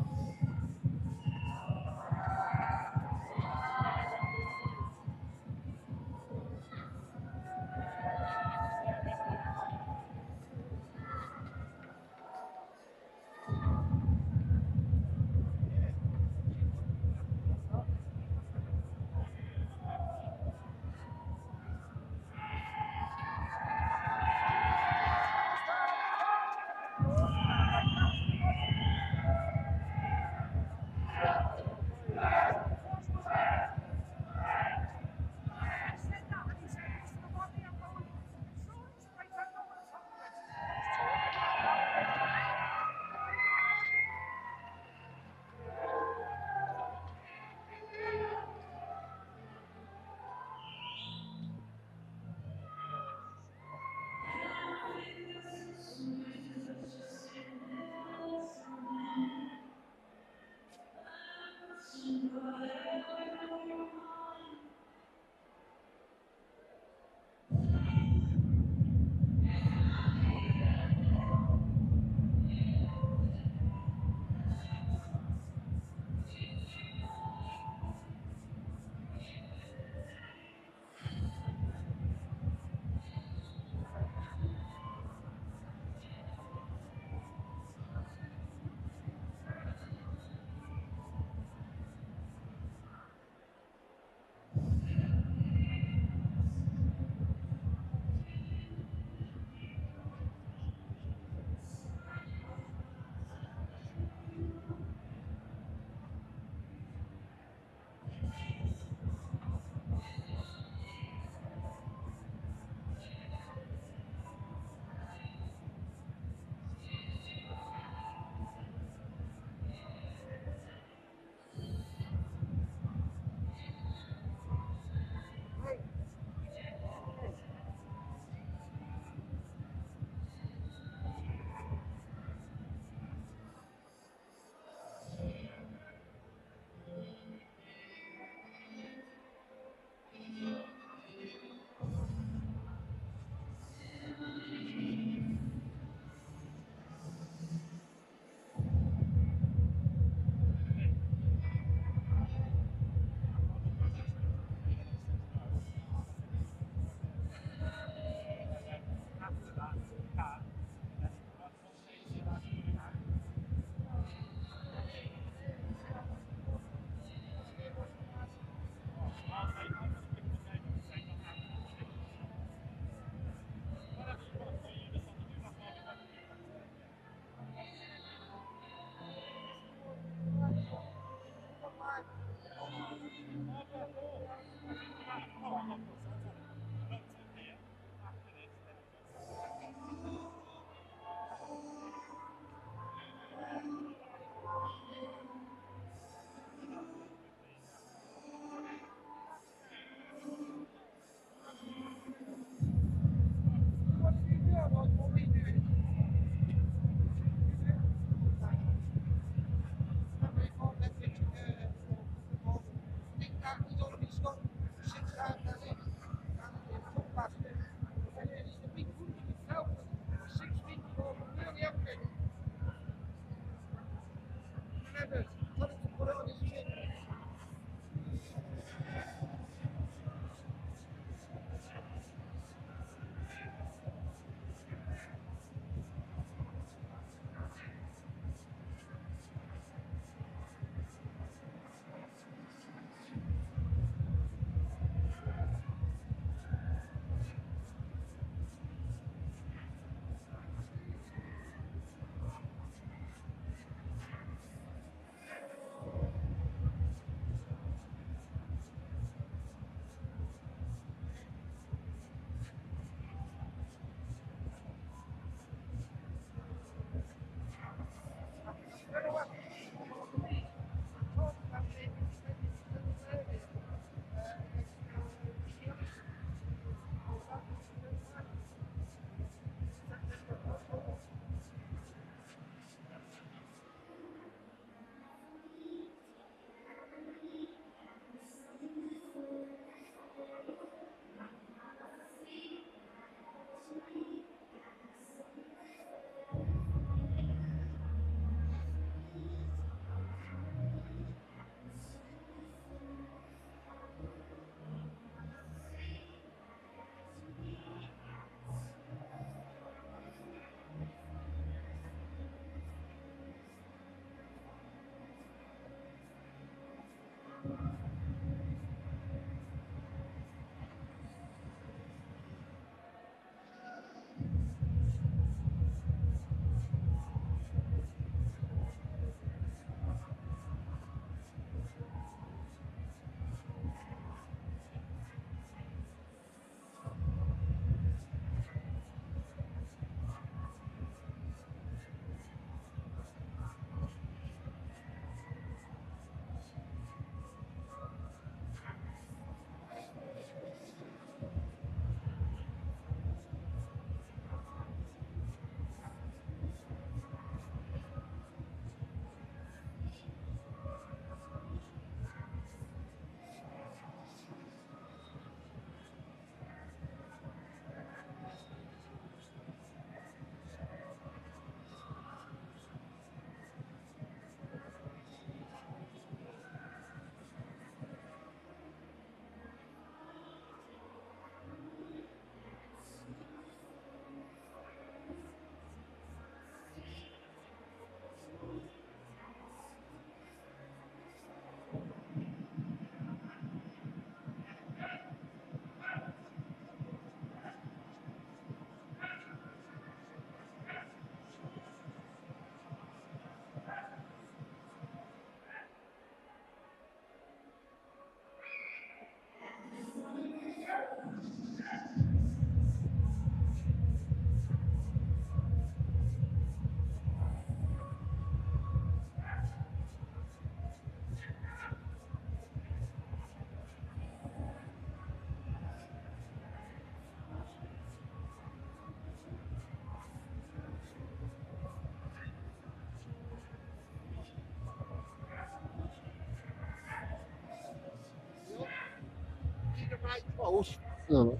close. No.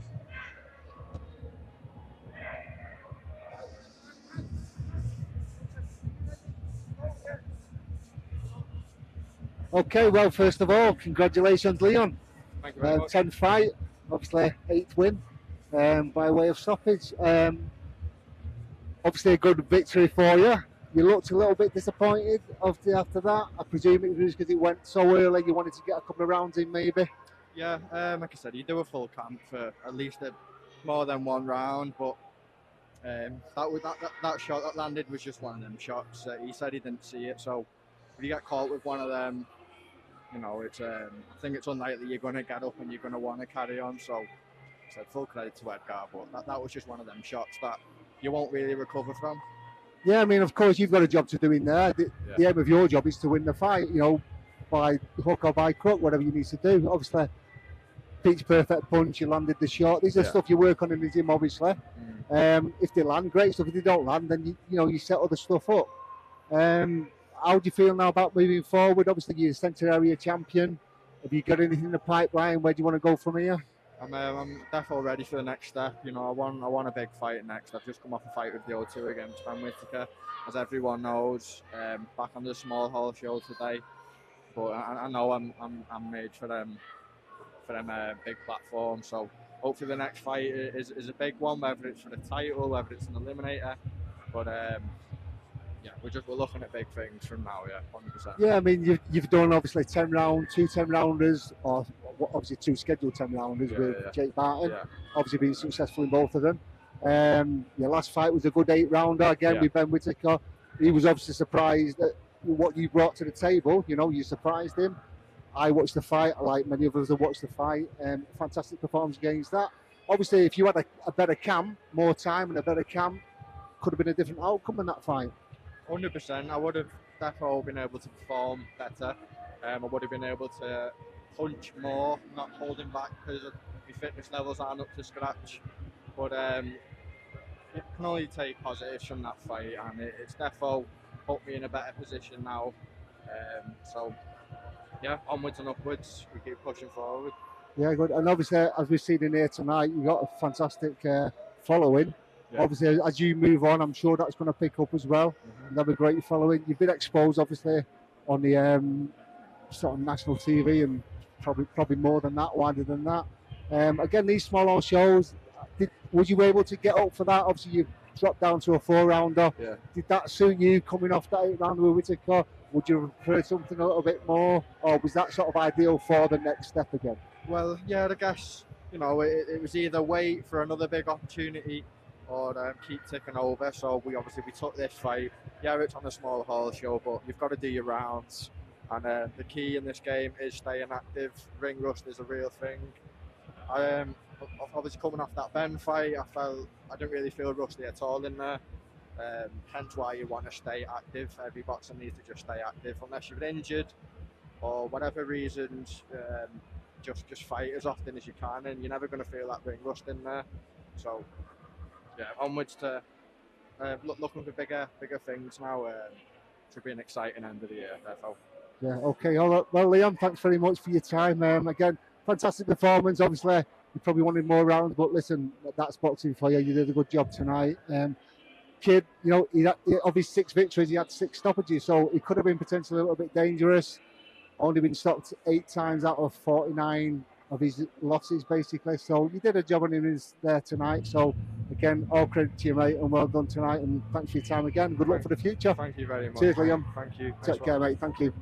Okay, well, first of all, congratulations, Leon. Thank you very much. 10th fight, obviously 8th win by way of stoppage. Obviously a good victory for you. You looked a little bit disappointed after that. I presume it was because it went so early, you wanted to get a couple of rounds in maybe? Yeah, like I said, you do a full camp for at least more than one round, but that shot that landed was just one of them shots. He said he didn't see it, so if you get caught with one of them, you know, it's I think it's unlikely you're going to get up and you're going to want to carry on. So I said full credit to Edgar, but that was just one of them shots that you won't really recover from. Yeah, I mean, of course, you've got a job to do in there. The aim of your job is to win the fight, you know, by hook or by crook, whatever you need to do. Obviously, pitch perfect punch, you landed the shot. These are stuff you work on in the gym, obviously. If they land, great stuff. If they don't land, then you set other stuff up. How do you feel now about moving forward? Obviously, you're a centre area champion. Have you got anything in the pipeline? Where do you want to go from here? I'm definitely ready for the next step. You know, I want a big fight next. I've just come off a fight with the O2 against Ben Whittaker, as everyone knows. Back on the small hall show today, but I know I'm made for them big platform. So hopefully the next fight is a big one, whether it's for the title, whether it's an eliminator. But yeah, we're looking at big things from now. Yeah, 100%. Yeah, I mean, you've done obviously 10 rounds, 2 10-rounders, or obviously 2 scheduled 10-rounders with Jake Barton. Yeah. Obviously being successful in both of them. Your last fight was a good 8-rounder again with Ben Whittaker. He was obviously surprised at what you brought to the table. You know, you surprised him. I watched the fight, like many of us have watched the fight. Fantastic performance against that. Obviously, if you had a better camp, more time and a better camp, could have been a different outcome in that fight. 100%. I would have definitely been able to perform better. I would have been able to punch more, not holding back because my fitness levels aren't up to scratch. But it can only take positives from that fight, and it's definitely put me in a better position now. So, yeah, onwards and upwards, we keep pushing forward. Yeah, good. And obviously, as we've seen in here tonight, you've got a fantastic following. Yeah. Obviously, as you move on, I'm sure that's going to pick up as well. And have a great following. You've been exposed, obviously, on the sort of national TV, and probably more than that, wider than that. Again, these small shows, was you able to get up for that? Obviously, you dropped down to a 4-rounder. Yeah. Did that suit you coming off that 8-rounder with Whittaker? Would you have preferred something a little bit more, or was that sort of ideal for the next step again? Well, yeah, I guess, you know, it was either wait for another big opportunity or keep ticking over. So we took this fight. Yeah, it's on a small hall show, but you've got to do your rounds. And the key in this game is staying active. Ring rust is a real thing. Obviously coming off that Ben fight, I didn't really feel rusty at all in there. Hence why you want to stay active. Every boxer needs to just stay active unless you're injured or whatever reasons. Just fight as often as you can, and you're never going to feel that ring rust in there. So yeah, onwards to looking for bigger things now. Should be an exciting end of the year, therefore. Yeah, okay. All right. Well, Liam, thanks very much for your time. Again, fantastic performance. Obviously, you probably wanted more rounds, but listen, that's boxing for you. You did a good job tonight. Kid, you know, of his 6 victories, he had 6 stoppages, so he could have been potentially a little bit dangerous. Only been stopped 8 times out of 49 of his losses, basically. So you did a job on him there tonight. So again, all credit to you, mate, and well done tonight. And thanks for your time again. Good luck for the future. Thank you very much. Cheers, Liam. Thank you. Take care, mate. Thank you.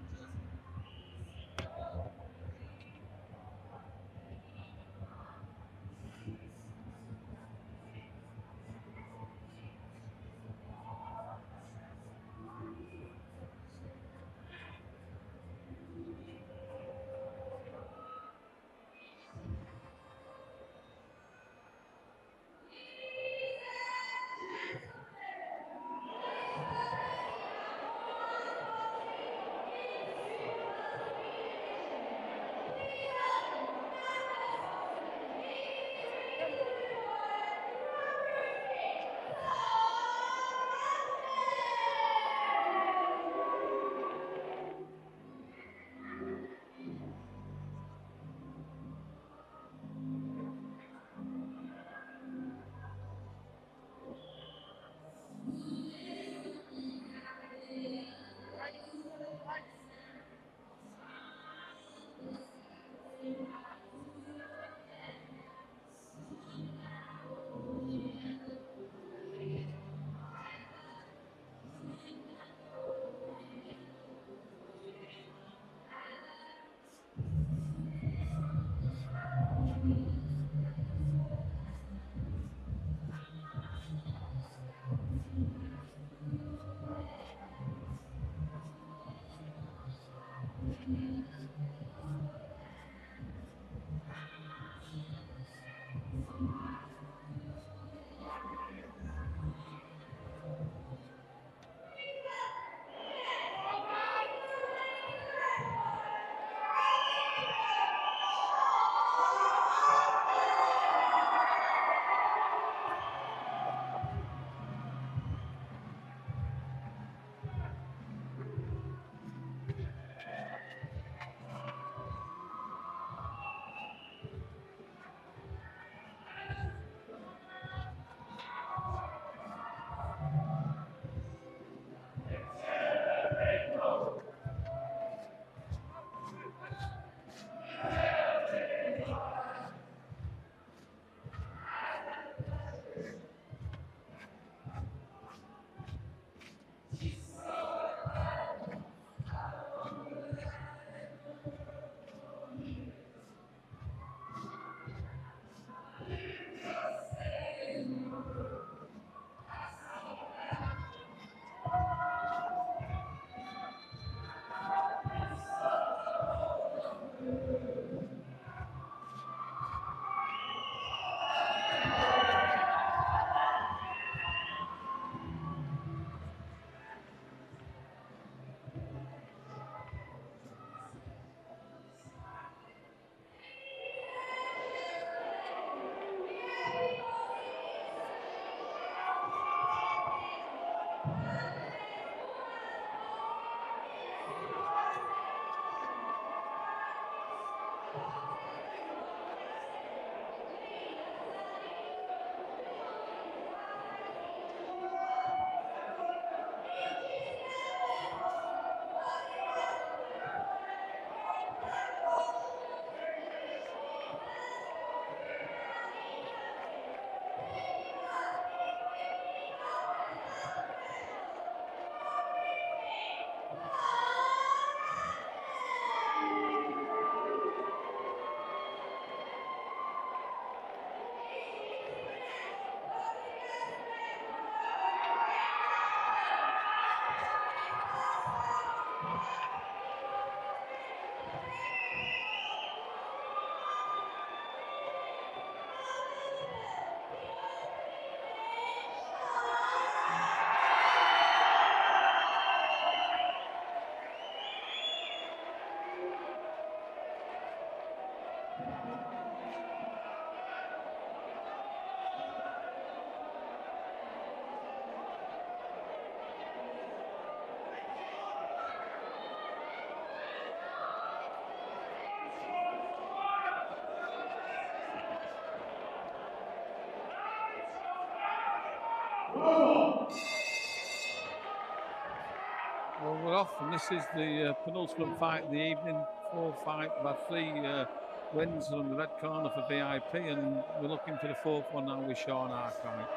Well, we're off, and this is the penultimate fight of the evening. 4 fight. We've had 3 wins on the red corner for VIP, and we're looking for the 4th one now with Sean ARKWRIGHT.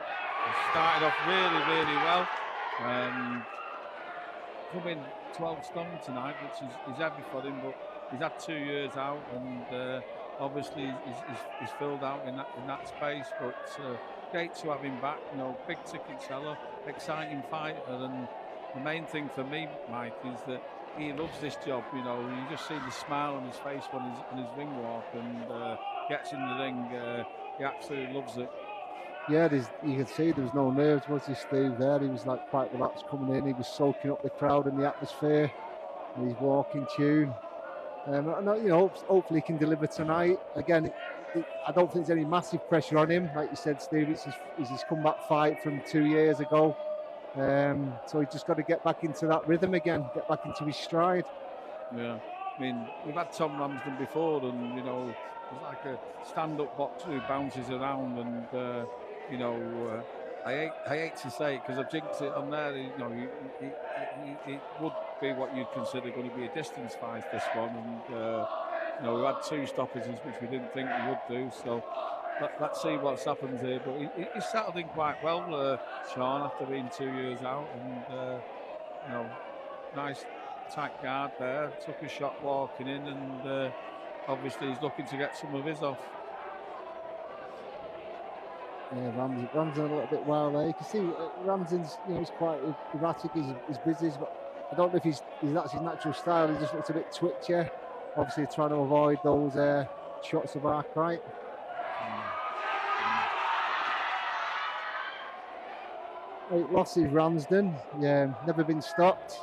He started off really, really well. Coming 12 stone tonight, which is heavy for him, but he's had 2 years out, and obviously he's filled out in that space. But great to have him back. You know, big ticket seller, exciting fighter, and the main thing for me, Mike, is that he loves this job. You know, you just see the smile on his face when he's on his ring walk and gets in the ring. He absolutely loves it. Yeah, you could see there was no nerves, was he, Steve? There, he was like quite relaxed coming in. He was soaking up the crowd and the atmosphere, and his walking tune. And you know, hopefully he can deliver tonight. Again, I don't think there's any massive pressure on him. Like you said, Steve, it's his comeback fight from 2 years ago. So he's just got to get back into that rhythm again, get back into his stride. Yeah, I mean, we've had Tom Ramsden before, and you know, he's like a stand-up boxer who bounces around, and you know, I hate to say it because I've jinxed it on there. You know, it would be what you'd consider going to be a distance fight, this one, and you know, we had 2 stoppages which we didn't think we would do. So let's see what's happened here. But he's settled in quite well, Sean, after being 2 years out, and you know, nice tight guard there. Took a shot walking in, and obviously he's looking to get some of his off. Yeah, Ramsden a little bit wild there. You can see Ramsden's, you know, he's quite erratic. He's busy, but I don't know if that's his natural style. He just looks a bit twitchy. Obviously, trying to avoid those shots of ARKWRIGHT. Eight losses, Ramsden. Yeah, never been stopped.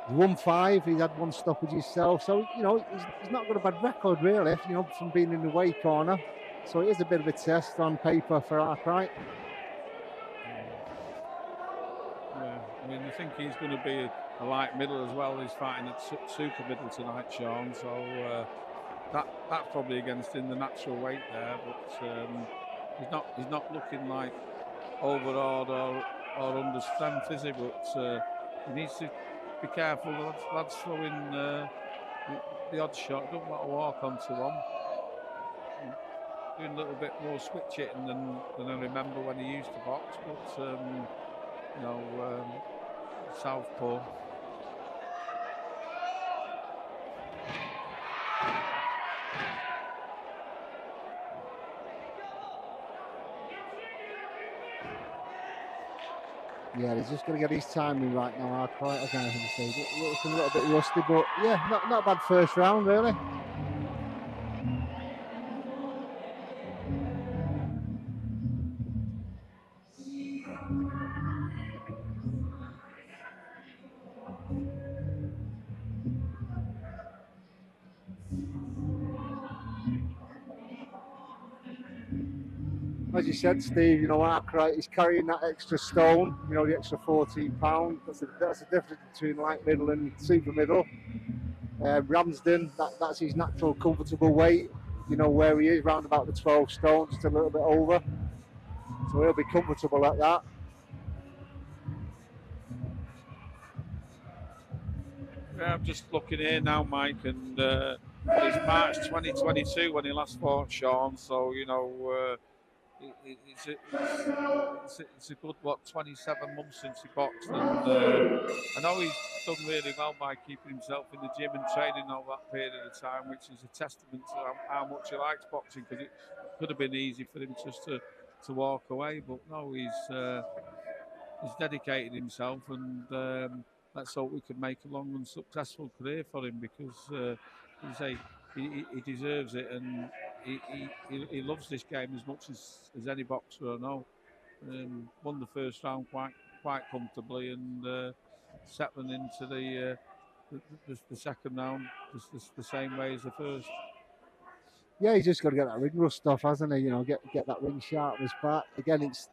He's won 5. He's had 1 stoppage himself. So, you know, he's not got a bad record, really, you know, from being in the weight corner. So it is a bit of a test on paper for ARKWRIGHT. Yeah, I mean, I think he's going to be a light middle as well. He's fighting at super middle tonight, Sean. So that's probably against in the natural weight there. But he's not looking like overawed or under strength, is he? But he needs to be careful. Lads throwing the odd shot. Don't want to walk onto one. Doing a little bit more switch hitting than I remember when he used to box, but you know, southpaw. Yeah, he's just got to get his timing right now. ARKWRIGHT, again, I think he's looking a little bit rusty, but yeah, not a bad first round, really. As you said, Steve, you know, ARKWRIGHT is carrying that extra stone, you know, the extra 14 pounds. That's the difference between light middle and super middle. Ramsden, that's his natural comfortable weight, you know, where he is, round about the 12 stone, just a little bit over. So he'll be comfortable at that. Yeah, I'm just looking here now, Mike, and it's March 2022 when he last fought Sean, so, you know, it's a good, 27 months since he boxed, and I know he's done really well by keeping himself in the gym and training all that period of time, which is a testament to how much he likes boxing, because it could have been easy for him just to walk away, but no, he's dedicated himself, and let's hope we can make a long and successful career for him, because he deserves it, and he loves this game as much as any boxer I know. Won the first round quite comfortably, and settling into the second round the same way as the first. Yeah, he's just got to get that ring rust off, hasn't he? You know, get that ring sharpness back. Again, it's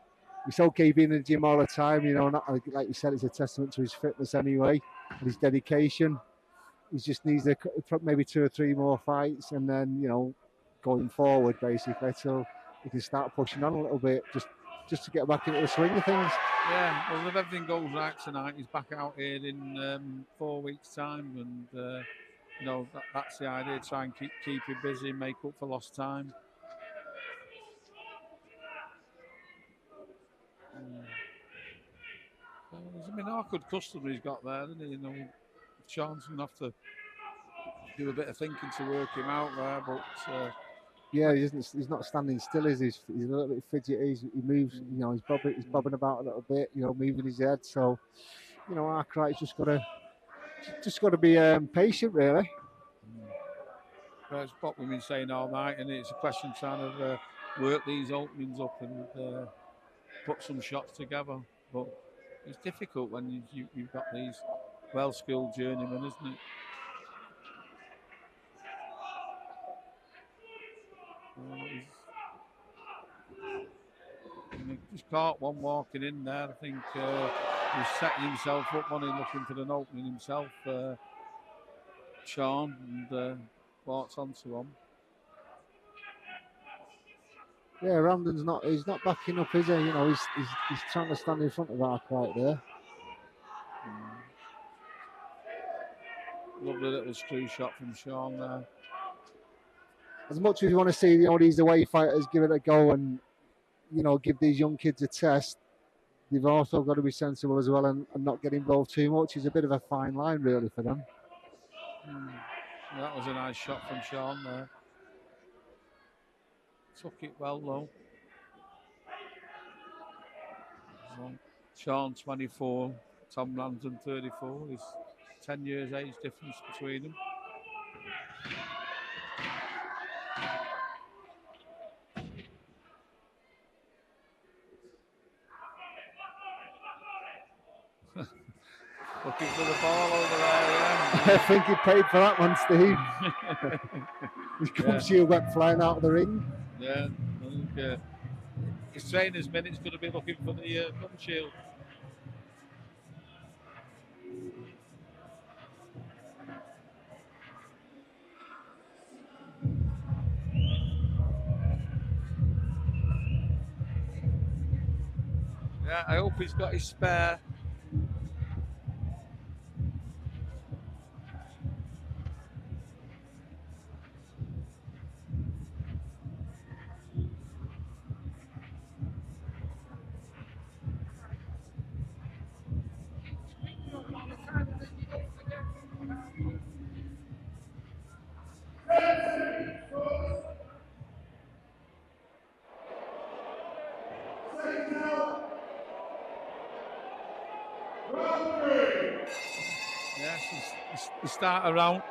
okay being in the gym all the time, you know, not like you said, it's a testament to his fitness anyway, and his dedication. He just needs maybe 2 or 3 more fights, and then, you know, going forward basically till he can start pushing on a little bit. Just just to get back into the swing of things. Yeah, well, if everything goes right tonight, he's back out here in 4 weeks' time, and you know that's the idea. Try and keep him busy, make up for lost time. I mean, awkward customer he's got there, isn't he? You know, Sean's gonna have to do a bit of thinking to work him out there, but. Yeah, he's not standing still, is he? He's a little bit fidgety. He moves, you know, he's bobbing about a little bit, you know, moving his head. So, you know, ARKWRIGHT's just got to be patient, really. That's what we've been saying all night, and it's a question trying to work these openings up and put some shots together. But it's difficult when you've got these well-skilled journeymen, isn't it? He's caught one walking in there. I think he's setting himself up on him, looking for an opening himself, Sean, and walks onto him. Yeah, Ramden's he's not backing up, is he? You know, he's trying to stand in front of ARKWRIGHT there. Lovely little screw shot from Sean there. As much as you want to see, you know, these away fighters give it a go and, you know, give these young kids a test, they've also got to be sensible as well and not get involved too much. It's a bit of a fine line, really, for them. That was a nice shot from Sean there. Took it well, though. So, Sean 24, Tom Ramden 34. There's 10 years age difference between them. Looking for the ball over there, yeah. I think he paid for that one, Steve. His gum shield went flying out of the ring. Yeah, I think his trainer's minute's going to be looking for the gum shield. Yeah, I hope he's got his spare. Yes, you start around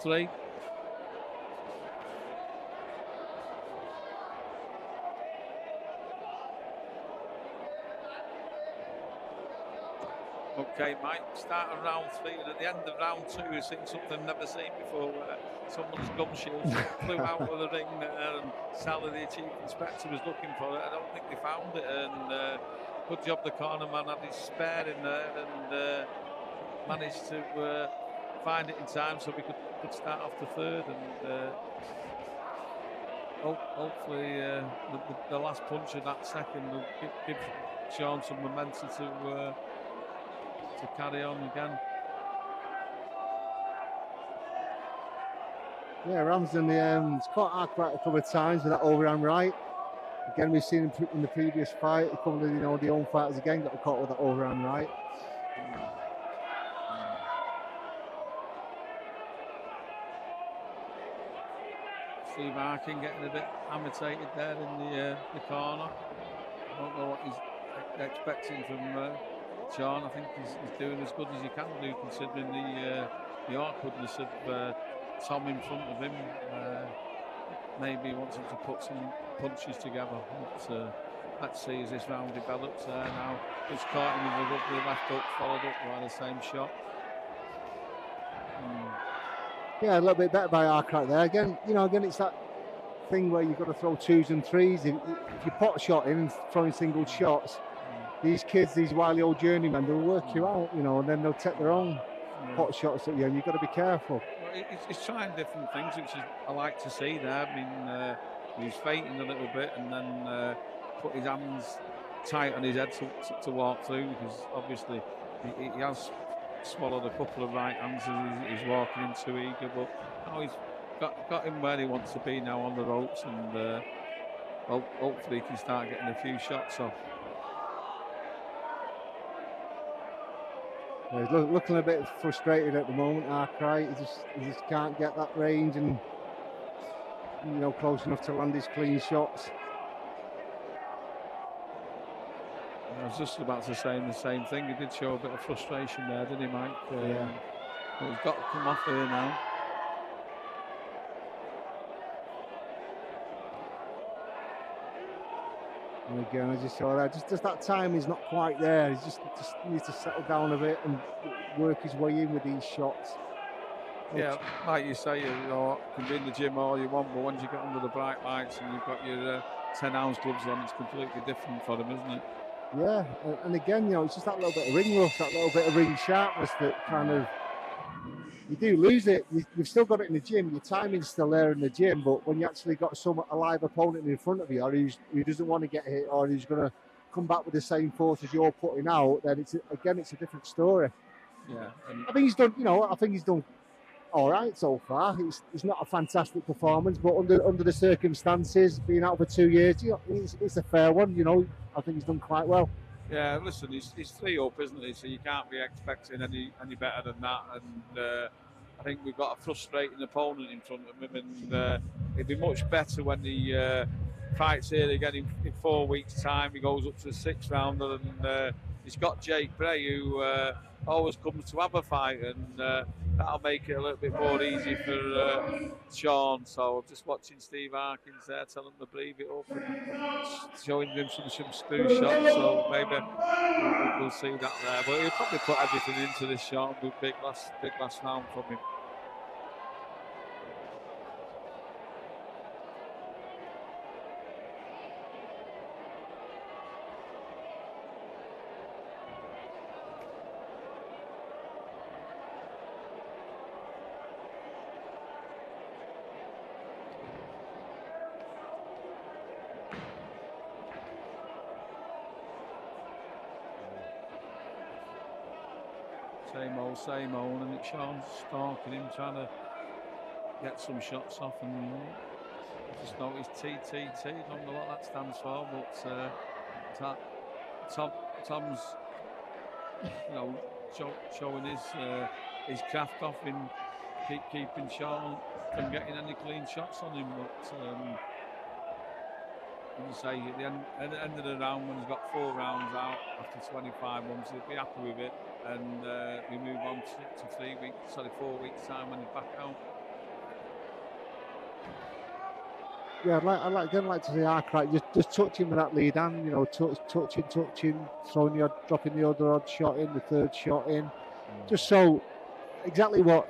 3. Okay, Mike, start of round 3, and at the end of round 2, we've seen something never seen before, where someone's gum shield flew out of the ring there, and Sally, the chief inspector, was looking for it. I don't think they found it, and good job the corner man had his spare in there, and managed to find it in time so we could start off the 3rd, and hopefully the last punch of that 2nd will give Sean some momentum to carry on again. Yeah, Ramsden has caught ARKWRIGHT a couple of times with that overhand right. Again, we've seen him in the previous fight. A couple of, you know, the own fighters again got caught with that overhand right. Steve Arkin getting a bit agitated there in the corner. I don't know what he's expecting from Sean. I think he's doing as good as he can do, considering the awkwardness of Tom in front of him. Maybe he wants him to put some punches together. But, let's see as this round develops there now. It's caught him with a lovely left hook, followed up by the same shot. Yeah, a little bit better by ARKWRIGHT there. Again, it's that thing where you've got to throw 2s and 3s. If you pot shot in and throwing single shots, these kids, these wily old journeymen, they'll work you out, you know, and then they'll take their own pot shots at you, and you've got to be careful. Well, he's trying different things, which I like to see there. I mean, He was fainting a little bit and then put his hands tight on his head to walk through, because obviously he has swallowed a couple of right hands as he's walking in too eager, but now he's got him where he wants to be now on the ropes, and hopefully he can start getting a few shots off. Yeah, he's looking a bit frustrated at the moment, ARKWRIGHT. He just can't get that range and, you know, close enough to land his clean shots. I was just about to say the same thing. He did show a bit of frustration there, didn't he, Mike? Yeah. But he's got to come off here now. And again, as you saw there, just that time is not quite there. He just needs to settle down a bit and work his way in with these shots. Yeah, like you say, you know, you can be in the gym all you want, but once you get under the bright lights and you've got your 10-ounce gloves on, it's completely different for him, isn't it? Yeah, and again, you know, it's just that little bit of ring rust, that little bit of ring sharpness that kind of, you do lose it. You've still got it in the gym, your timing's still there in the gym, but when you actually got a live opponent in front of you, or who doesn't want to get hit, or who's going to come back with the same force as you're putting out, then it's a different story. Yeah. I think he's done, you know, all right so far. It's not a fantastic performance, but under the circumstances, being out for 2 years, you know, it's a fair one. You know, I think he's done quite well. Yeah, listen, he's 3-up, isn't he? So you can't be expecting any better than that. And I think we've got a frustrating opponent in front of him, and it'd be much better when he fights here again in 4 weeks' time. He goes up to the 6th rounder, and he's got Jake Bray, who always comes to have a fight, and that'll make it a little bit more easy for Sean. So just watching Steve Harkins there, telling him to breathe it up and showing him some screw shots. So maybe we'll see that there. But he'll probably put everything into this shot and do big last round from him. Same old, and it's Sean stalking him, trying to get some shots off, and I just noticed TTT, don't know what that stands for, but Tom's, you know, showing his craft off in keeping Sean from getting any clean shots on him, but as I say, at the end of the round, when he's got 4 rounds out after 25 months, he'll be happy with it, and we move on to 4 weeks time when he's back out. Yeah, I'd like to see ARKWRIGHT just touching with that lead hand, you know, touching, dropping the other odd shot in, the 3rd shot in, just so exactly what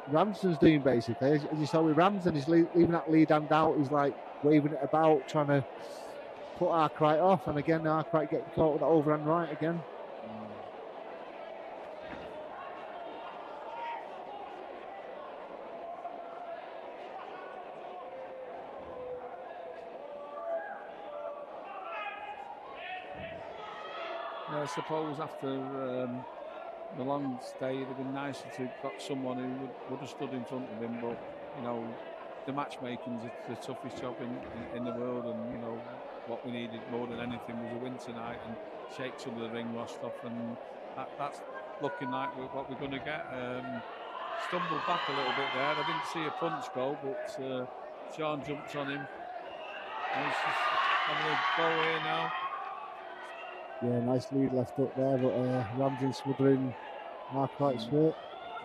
Ramsden's doing basically. As you saw with Ramsden, he's leaving that lead hand out. He's like waving it about, trying to put ARKWRIGHT off, and again ARKWRIGHT getting caught with that overhand right again. I suppose after the long stay, it'd have been nicer to have got someone who would have stood in front of him, but you know, the matchmaking's the toughest job in the world, and you know what we needed more than anything was a win tonight and shake some of the ring rust off, and that's looking like what we're going to get. Stumbled back a little bit there. I didn't see a punch go, but Sean jumped on him. And he's just having a go here now. Yeah, nice lead left up there, but Ramsden smothering ARKWRIGHT's foot.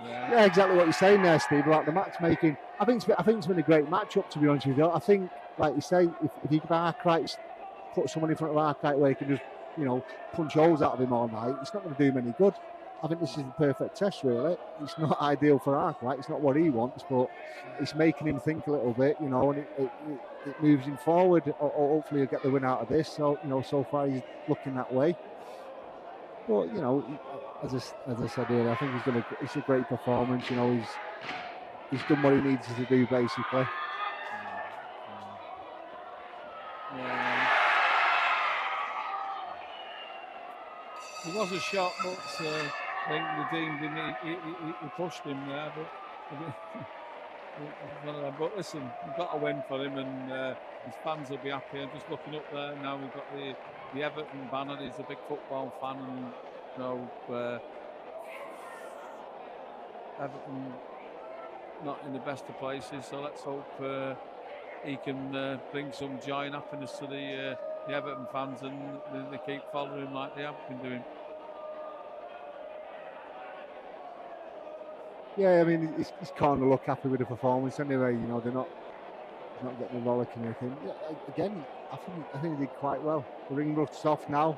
Yeah, exactly what you're saying there, Steve, about the matchmaking. I think it's been a great matchup, to be honest with you. I think, like you say, if you give ARKWRIGHT, put someone in front of ARKWRIGHT where he can just, you know, punch holes out of him all night, it's not going to do him any good. I think this is the perfect test, really. It's not ideal for ARKWRIGHT, it's not what he wants, but it's making him think a little bit, you know, and it moves him forward. Hopefully he'll get the win out of this. So, you know, so far he's looking that way. But, you know, as I said earlier, I think it's a great performance. You know, he's done what he needs to do, basically. It was a shot, but I think the deemed him, he pushed him there. But listen, we've got a win for him, and his fans will be happy. I'm just looking up there now. We've got the Everton banner. He's a big football fan, and you know, Everton not in the best of places. So let's hope he can bring some joy and happiness to the Everton fans, and they keep following him like they have been doing. Yeah, I mean, he's kind of look happy with the performance anyway. You know, he's not getting a rollick or anything. Yeah, again, I think he did quite well. The ring looks off now.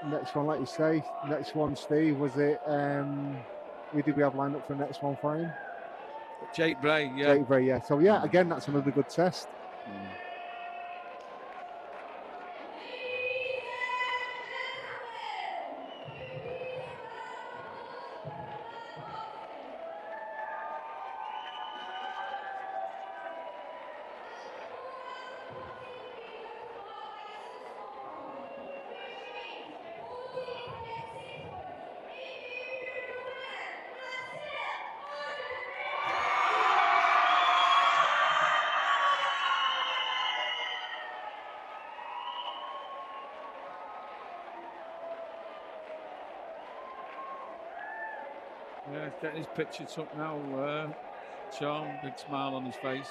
Next one, like you say, next one, Steve, was it? Who did we have lined up for the next one for him? Jake Bray, yeah. Jake Bray, yeah. So yeah, again, that's another good test. Yeah, he's getting his picture took now. Sean, big smile on his face.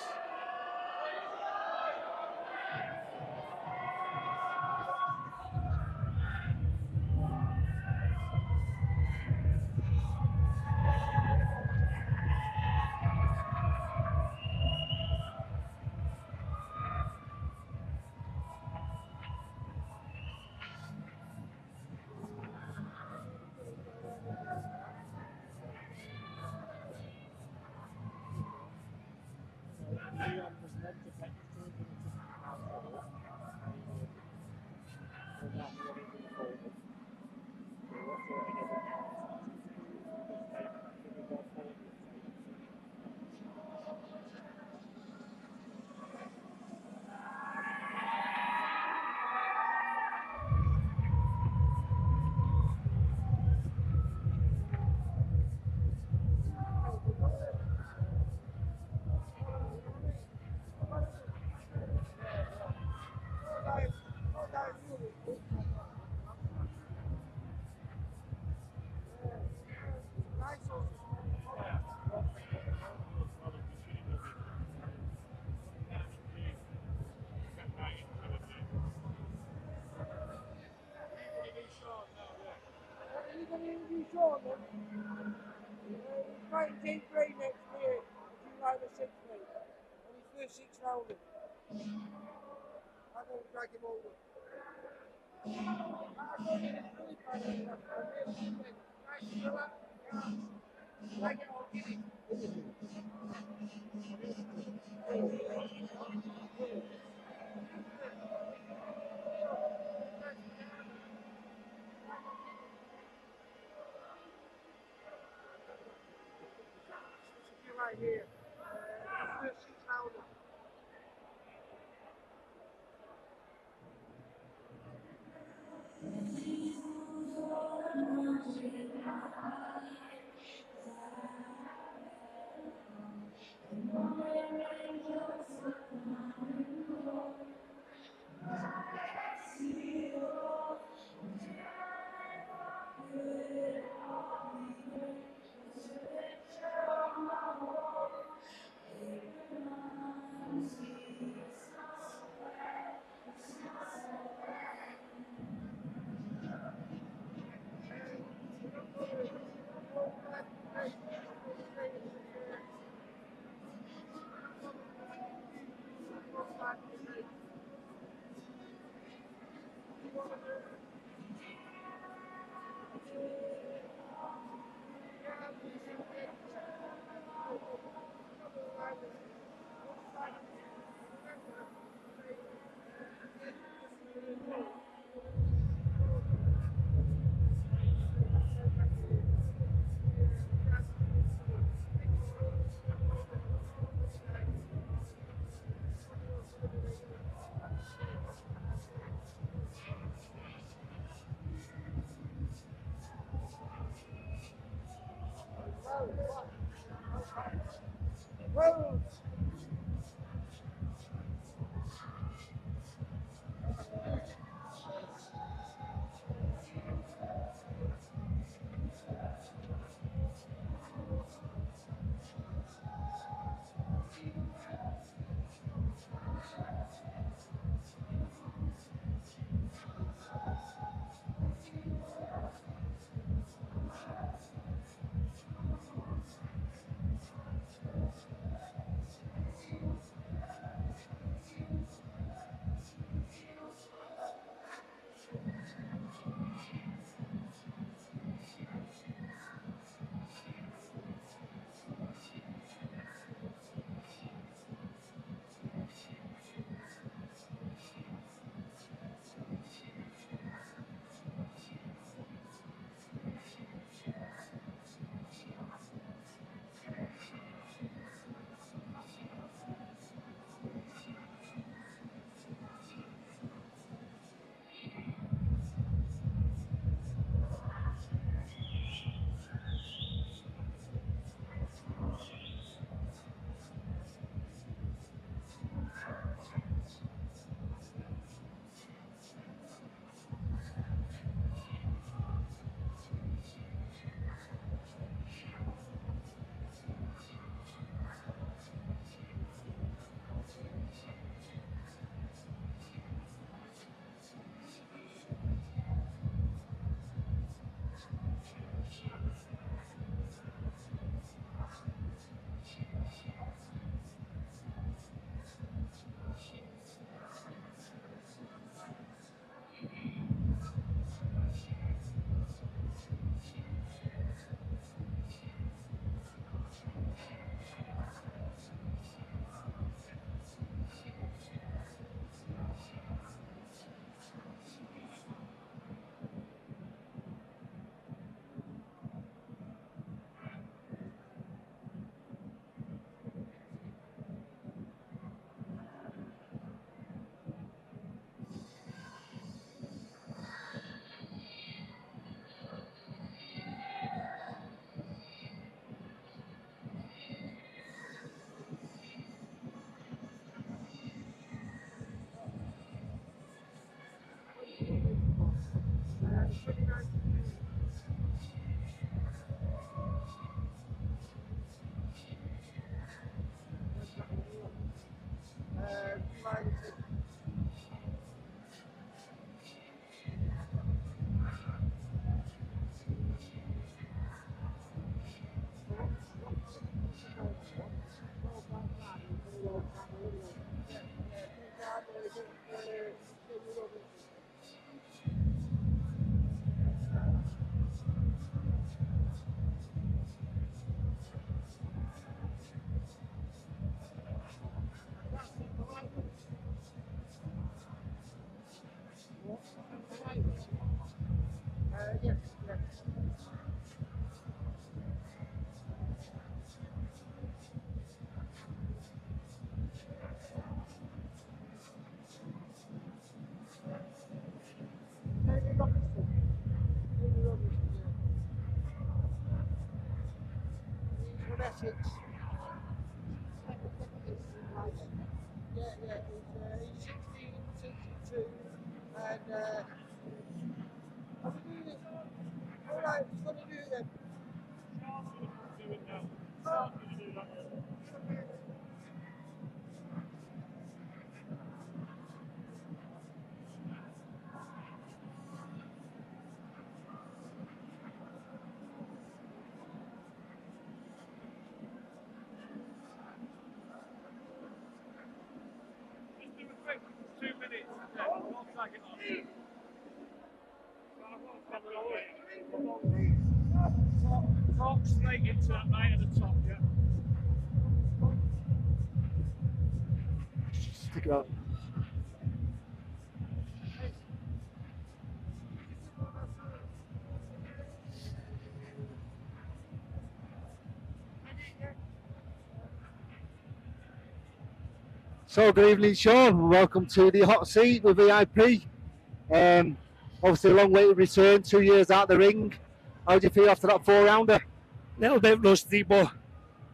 Fighting Jake Bray next year, July the 6th, mate. On his first 6 rounder. I'm going to drag him over. Drag it on, give it. Right here. First 6 rounder. 86. Yeah, he's 16, 62, and I'm doing it. All right, he's going to do it then. Just do a quick 2 minutes and then we'll tag it on. Talk straight into that night at the top, yeah? Stick it up. So good evening, Sean. Welcome to the hot seat with VIP. Obviously a long way to return, 2 years out the ring. How do you feel after that 4-rounder? Little bit rusty, but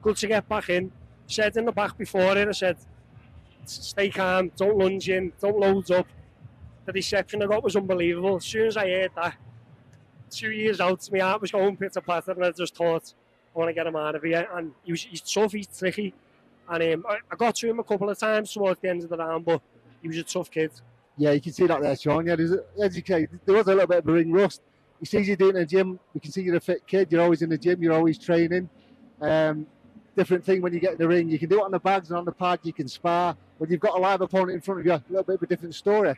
good to get back in. Said in the back before it, I said, stay calm, don't lunge in, don't load up. The reception I got was unbelievable. As soon as I heard that, 2 years out, my heart was going pitter-patter, and I just thought, I want to get him out of here. And he's tough, he's tricky. And I got to him a couple of times towards the end of the round, but he was a tough kid. Yeah, you can see that there, Sean. Yeah, as you say, there was a little bit of a ring rust. He sees you doing it in the gym. We can see you're a fit kid. You're always in the gym. You're always training. Different thing when you get in the ring. You can do it on the bags and on the pad. You can spar. When you've got a live opponent in front of you, a little bit of a different story.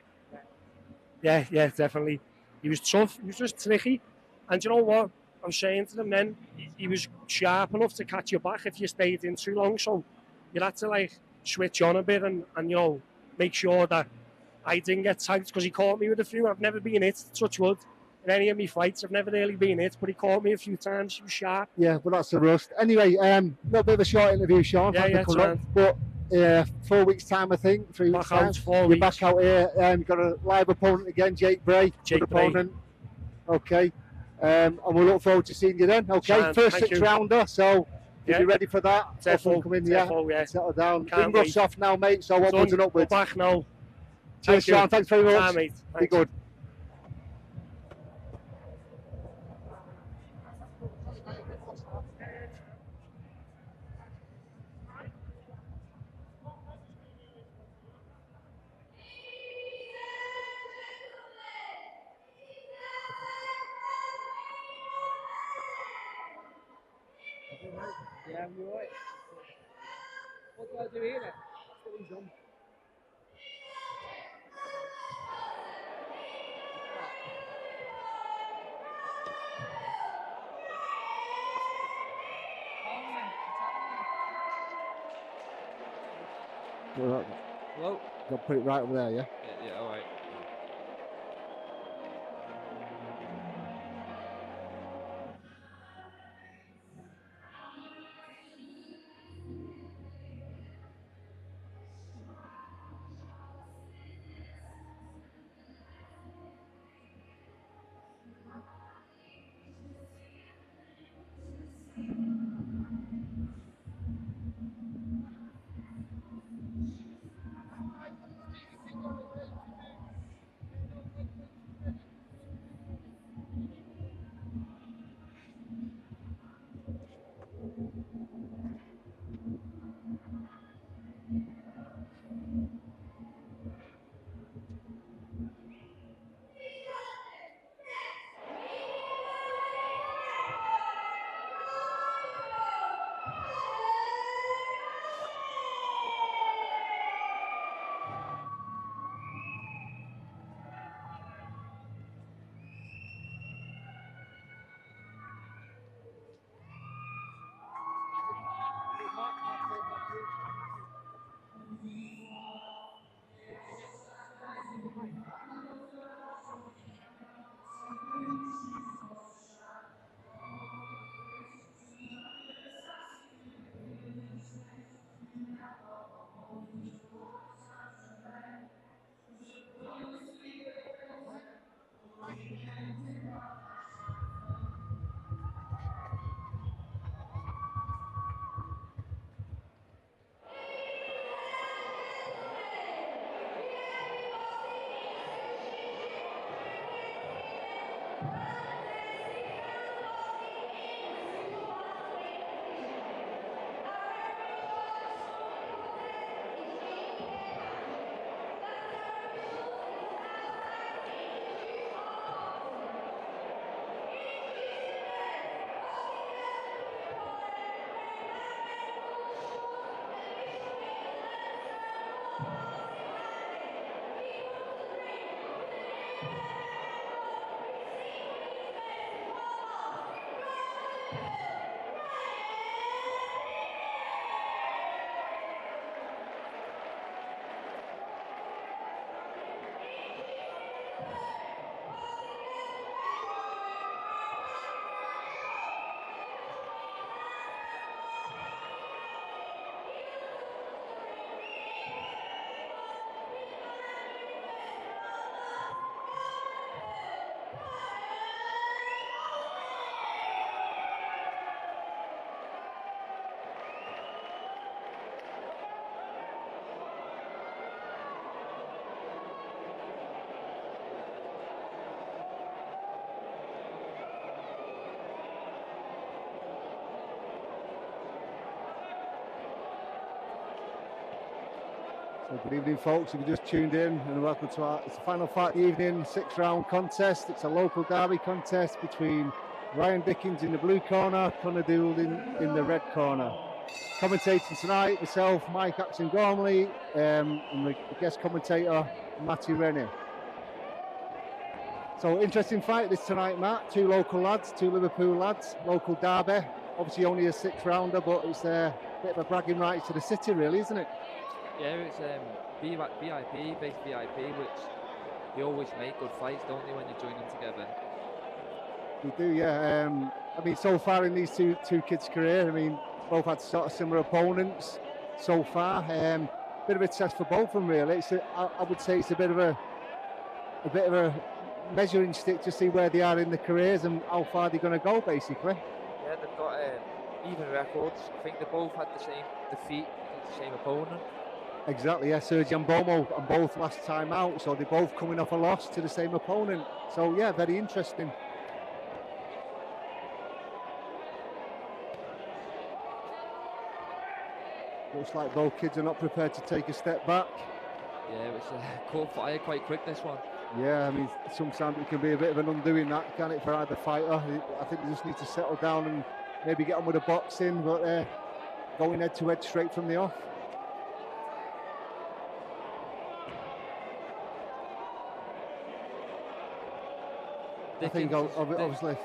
Yeah, definitely. He was tough. He was just tricky. And you know what? I was saying to them then, he was sharp enough to catch you back if you stayed in too long. So you had to like switch on a bit and you know, make sure that I didn't get tagged, because he caught me with a few. I've never been hit, touch wood, in any of my fights. I've never really been hit, but he caught me a few times. He was sharp. Yeah, well, that's the rust. Anyway, a little bit of a short interview, Sean. Yeah, but 4 weeks' time, I think, 3 weeks' time. You're back out here. You've got a live opponent again, Jake Bray. Good opponent. Okay. And we'll look forward to seeing you then. Okay, first 6-rounder, so if you're ready for that, come in, settle down. Ring rust's off now, mate, so onwards and upwards. We're back now. Cheers, Sean. Thanks very much. Mate. Be good. Yeah, I'm alright. What do I do here then? What he's done. Hello? Got to put it right over there, yeah? Yeah, alright. So good evening, folks. If you just tuned in, and welcome to it's the final fight of the evening, 6th round contest. It's a local derby contest between Ryan Dickens in the blue corner, Conor Goulding in the red corner. Commentating tonight, myself, Mike Gormley, and the guest commentator, Matty Rennie. So interesting fight this tonight, Matt. Two local lads, two Liverpool lads, local derby. Obviously only a 6th rounder, but it's a bit of a bragging rights to the city, really, isn't it? Yeah, it's VIP, based VIP, which they always make good fights, don't they, when you join them together? We do, yeah. I mean, so far in these two kids' career, I mean, both had sort of similar opponents so far. Bit of a test for both of them, really. I would say it's a bit of a measuring stick to see where they are in their careers and how far they're going to go, basically. Yeah, they've got even records. I think they both had the same defeat against the same opponent. Exactly, yeah. Serge Ambomo and both last time out, so they're both coming off a loss to the same opponent. So yeah, very interesting. Looks like both kids are not prepared to take a step back. Yeah, it was caught fire quite quick, this one. Yeah, I mean, sometimes it can be a bit of an undoing, that, can it, for either fighter? I think they just need to settle down and maybe get on with the boxing, but going head to head straight from the off. I think obviously,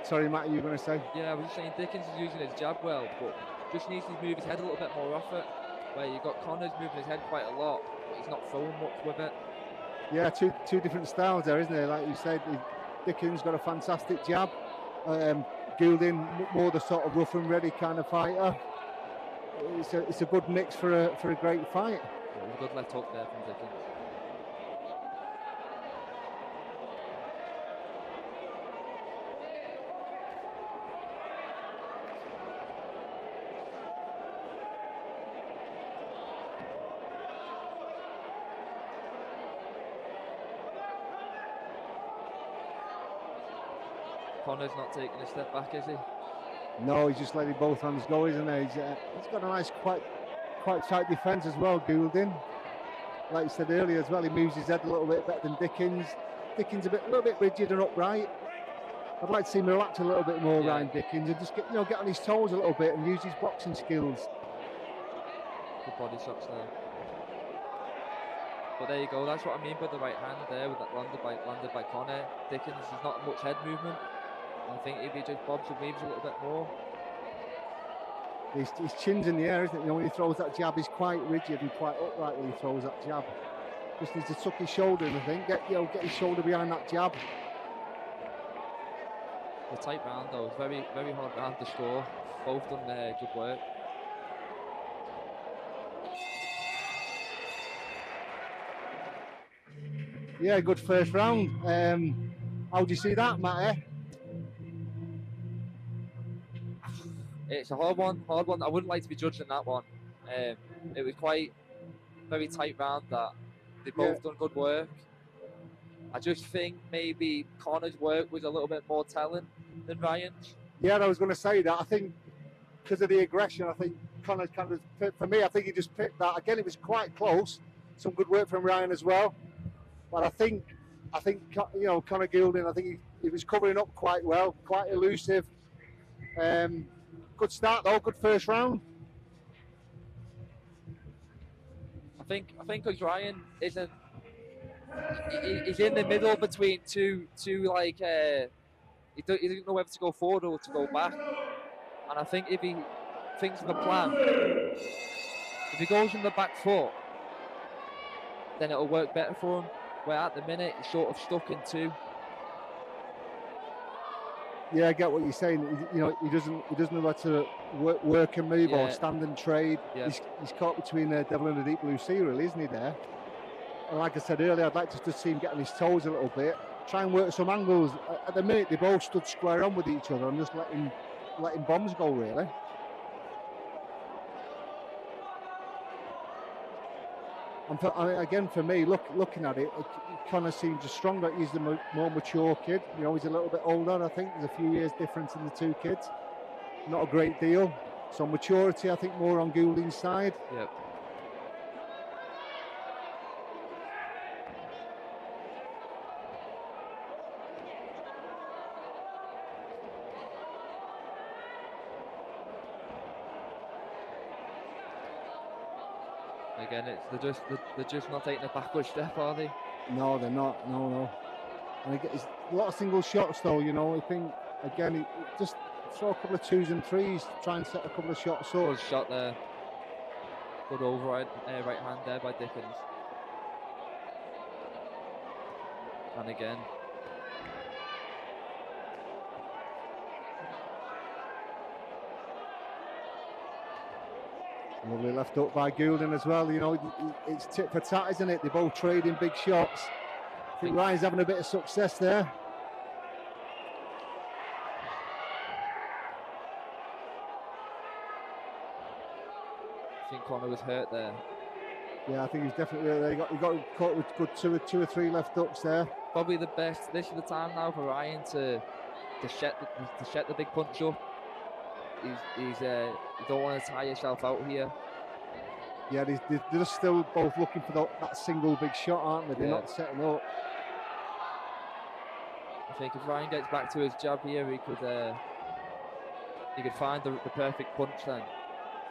sorry Matt, you were going to say? Yeah, I was just saying Dickens is using his jab well, but just needs to move his head a little bit more off it, where you've got Connor's moving his head quite a lot, but he's not throwing much with it. Yeah, two different styles there, isn't there? Like you said, Dickens got a fantastic jab, Goulding more the sort of rough and ready kind of fighter. It's a good mix for a great fight. Yeah, it was a good left hook there from Dickens. Connor's not taking a step back, is he? No, he's just letting both hands go, isn't he? He's got a nice, quite tight defence as well, Goulding. Like you said earlier as well, he moves his head a little bit better than Dickens. Dickens a little bit rigid and upright. I'd like to see him relax a little bit more, yeah. Ryan Dickens, and just get on his toes a little bit and use his boxing skills. Good body shots there. But there you go, that's what I mean by the right hand there, with that landed by Connor. Dickens, there's not much head movement. I think if he just bobs and weaves a little bit more. His chin's in the air, isn't it? You know, when he throws that jab, he's quite rigid and quite upright when he throws that jab. Just needs to tuck his shoulders, I think. Get his shoulder behind that jab. The tight round though, it's very, very hard round to score. Both done good work. Yeah, good first round. How do you see that, Matt? It's a hard one. I wouldn't like to be judging that one. It was quite very tight round that they both done good work. I just think maybe Connor's work was a little bit more telling than Ryan's. Yeah, I was going to say that. I think because of the aggression, I think Connor's kind of, for me, I think he just picked that. Again, it was quite close. Some good work from Ryan as well. But I think you know, Conor Goulding, I think he was covering up quite well, quite elusive. Good start though, good first round. I think because Ryan isn't, he's in the middle between two like he doesn't know whether to go forward or to go back. And I think if he thinks of a plan, if he goes on the back foot, then it'll work better for him. Where at the minute he's sort of stuck in two. Yeah, I get what you're saying. You know, he doesn't know how to work and move or stand and trade. Yeah. He's caught between the devil and the deep blue sea, really, isn't he? There. And like I said earlier, I'd like to just see him get on his toes a little bit, try and work some angles. At the minute, they both stood square on with each other and just letting bombs go, really. And again, for me, looking at it, Conor seems just stronger. He's the more mature kid. You know, he's a little bit older. I think there's a few years difference in the two kids. Not a great deal. So maturity, I think, more on Goulding's side. Yep. Again, they're just not taking a backward step, are they? No, they're not. No. And it's a lot of single shots, though. You know, I think again, he just throw a couple of 2s and 3s, try and set a couple of shots up. Good shot there. Good override, right hand there by Dickens. And again. Lovely left up by Goulding as well. You know, it's tit for tat, isn't it? They're both trading big shots. I think Ryan's having a bit of success there. I think Conor was hurt there. Yeah, I think he's definitely there. He got caught with good two or three left ups there. Probably the best. This is the time now for Ryan to set the big punch up. You don't want to tire yourself out here. Yeah, they're just still both looking for that single big shot, aren't they? They're not setting up. I think if Ryan gets back to his jab here, he could find the perfect punch then.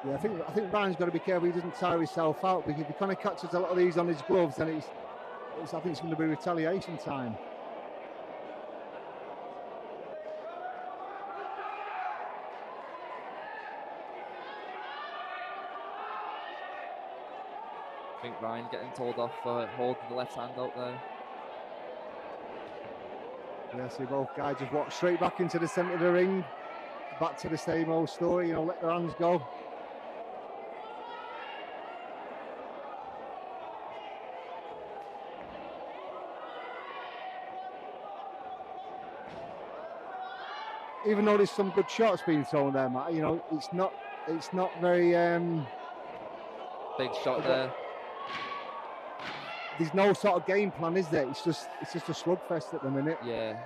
Yeah, I think Ryan's got to be careful he doesn't tire himself out, because if he kind of catches a lot of these on his gloves, then I think it's going to be retaliation time. I think Ryan getting told off for holding the left hand out there. Yeah, see both guys just walk straight back into the centre of the ring, back to the same old story, you know, let their hands go. Even though there's some good shots being thrown there, Matt, you know, it's not very big shot there. There's no sort of game plan, is there? It's just a slugfest at the minute. Yeah,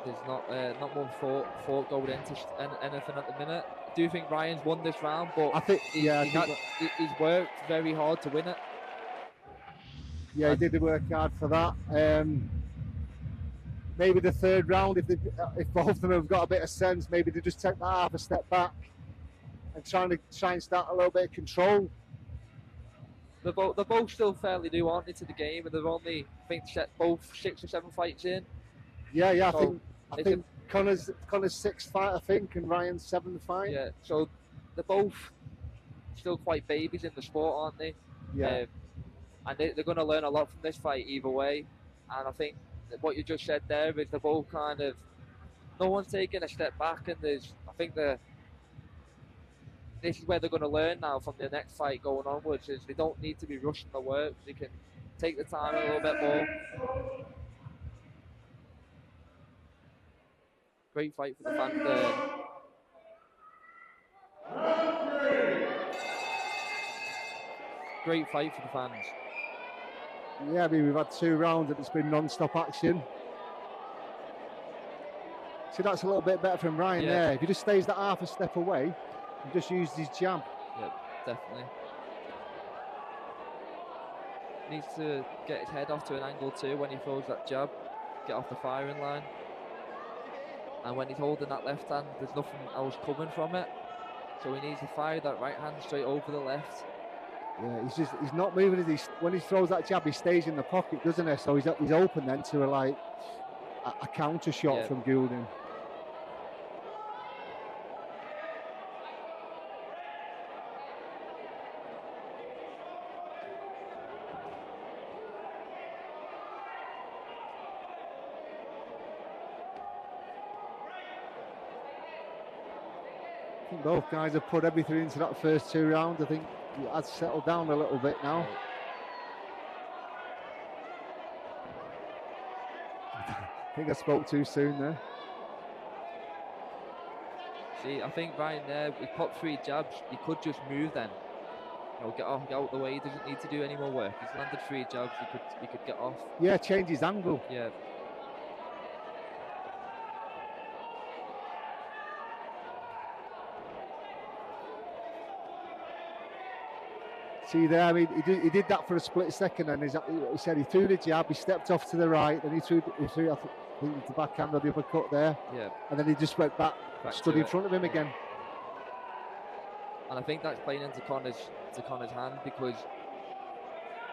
there's not one thought going into anything at the minute. I do think Ryan's won this round, but I think he's worked very hard to win it. Yeah, he did work hard for that. Maybe the third round, if both of them have got a bit of sense, maybe they just take that half a step back and try and start a little bit of control. They're both still fairly new, aren't they, to the game, and they've only, I think, both 6 or 7 fights in. Yeah, so I think Connor's 6th fight, I think, and Ryan's 7th fight. Yeah, so they're both still quite babies in the sport, aren't they? Yeah. And they're going to learn a lot from this fight either way. And I think that what you just said there is they're both kind of, no one's taking a step back, and I think this is where they're going to learn now from the next fight going onwards, is they don't need to be rushing the work. They can take the time a little bit more. Great fight for the fans there. Great fight for the fans. Yeah, I mean, we've had 2 rounds and it's been non-stop action. See, that's a little bit better from Ryan there. If he just stays that half a step away and just uses his jab. Yeah, definitely. Needs to get his head off to an angle too when he throws that jab, get off the firing line. And when he's holding that left hand, there's nothing else coming from it. So he needs to fire that right hand straight over the left. Yeah, he's not moving. When he throws that jab, he stays in the pocket, doesn't he? So he's open then to a counter shot from Goulding. I think both guys have put everything into that first 2 rounds. I think he has settled down a little bit now. I think I spoke too soon there. See, I think Ryan there, he popped 3 jabs, he could just move then. You know, get out the way, he doesn't need to do any more work. He's landed 3 jabs, he could get off. Yeah, change his angle. Yeah. See there, I mean, he did that for a split second, and he said he threw the jab, he stepped off to the right, then he threw I think the backhand or the uppercut there. Yeah. And then he just went back stood in front of him again. And I think that's playing into Conor's hand, because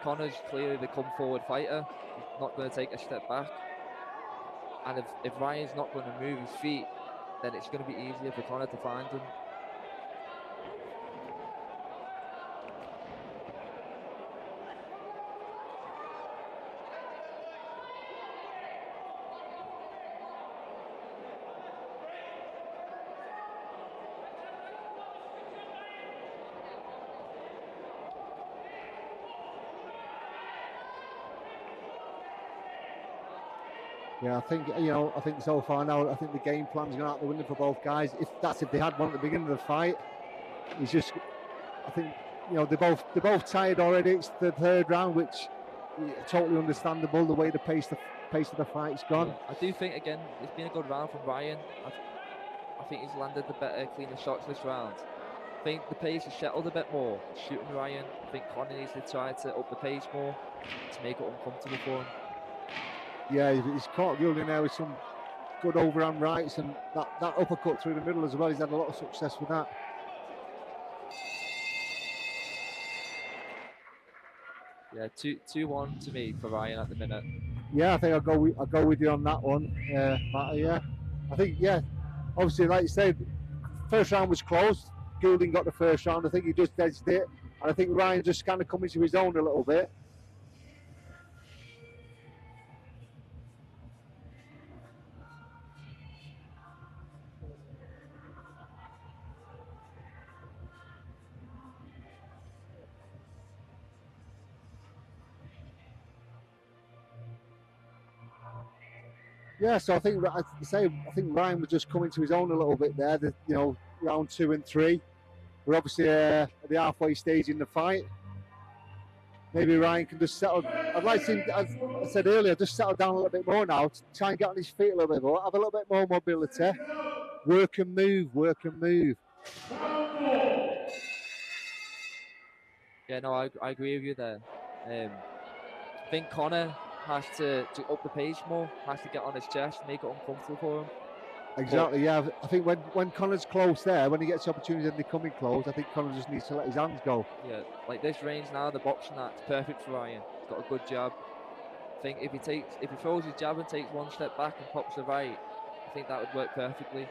Conor's clearly the come forward fighter. He's not going to take a step back. And if Ryan's not going to move his feet, then it's going to be easier for Conor to find him. Yeah, I think so far now, I think the game plan's gone out the window for both guys. If they had one at the beginning of the fight, it's just, I think, they're both tired already. It's the 3rd round, which is totally understandable, the way the pace of the fight's gone. Yeah, I do think, again, it's been a good round from Ryan. I think he's landed the better, cleaner shots this round. I think the pace has settled a bit more. Shooting Ryan, I think Conor needs to try to up the pace more to make it uncomfortable for him. Yeah, he's caught Goulding there with some good overhand rights, and that uppercut through the middle as well. He's had a lot of success with that. Yeah, 2-1 to me for Ryan at the minute. Yeah, I think I'll go with you on that one, Matt. Yeah, I think obviously, like you said, first round was close. Goulding got the first round. I think he just edged it, and I think Ryan just kind of come into his own a little bit. Yeah, so I think Ryan was just coming to his own a little bit there. Round 2 and 3. We're obviously at the halfway stage in the fight. Maybe Ryan can just settle. I'd like to, as I said earlier, just settle down a little bit more now. Try and get on his feet a little bit more. Have a little bit more mobility. Work and move. Yeah, no, I agree with you there. I think Conor has to up the pace more, has to get on his chest, make it uncomfortable for him. Exactly, yeah. I think when Conor's close there, when he gets opportunities and they're coming close, I think Conor just needs to let his hands go. Yeah, like this range now, the boxing that's perfect for Ryan. He's got a good jab. I think if he throws his jab and takes 1 step back and pops the right, I think that would work perfectly.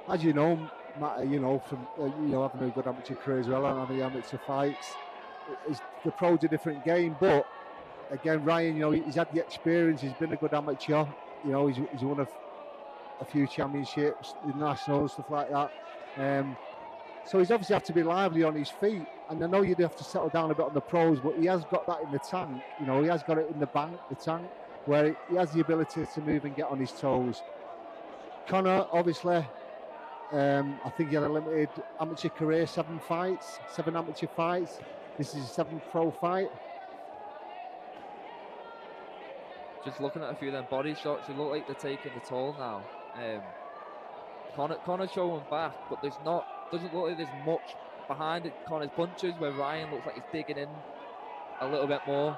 As you know, Matt, from having a good amateur career as well and having amateur fights, the pro's a different game. But again, Ryan, he's had the experience. He's been a good amateur. He's won a few championships, the nationals, stuff like that. So he's obviously have to be lively on his feet. And I know you'd have to settle down a bit on the pros, but he has got that in the tank. You know, he has got it in the bank, the tank, where he has the ability to move and get on his toes. Conor, obviously, I think he had a limited amateur career, 7 amateur fights. This is his 7th pro fight. Just looking at a few of them body shots, they look like they're taking the toll now. Conor's showing back, but doesn't look like there's much behind it. Conor's punches, where Ryan looks like he's digging in a little bit more.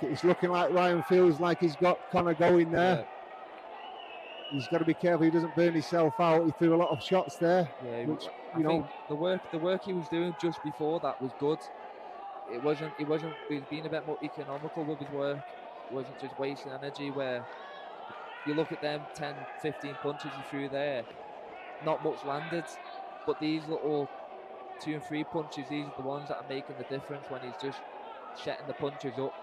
It's looking like Ryan feels like he's got Conor going there. Yeah. He's got to be careful he doesn't burn himself out. He threw a lot of shots there. Yeah, which, I think the work he was doing just before that was good. He was being a bit more economical with his work. He wasn't just wasting energy, where you look at them 10, 15 punches he threw there, not much landed, but these little 2 and 3 punches, these are the ones that are making the difference when he's just setting the punches up.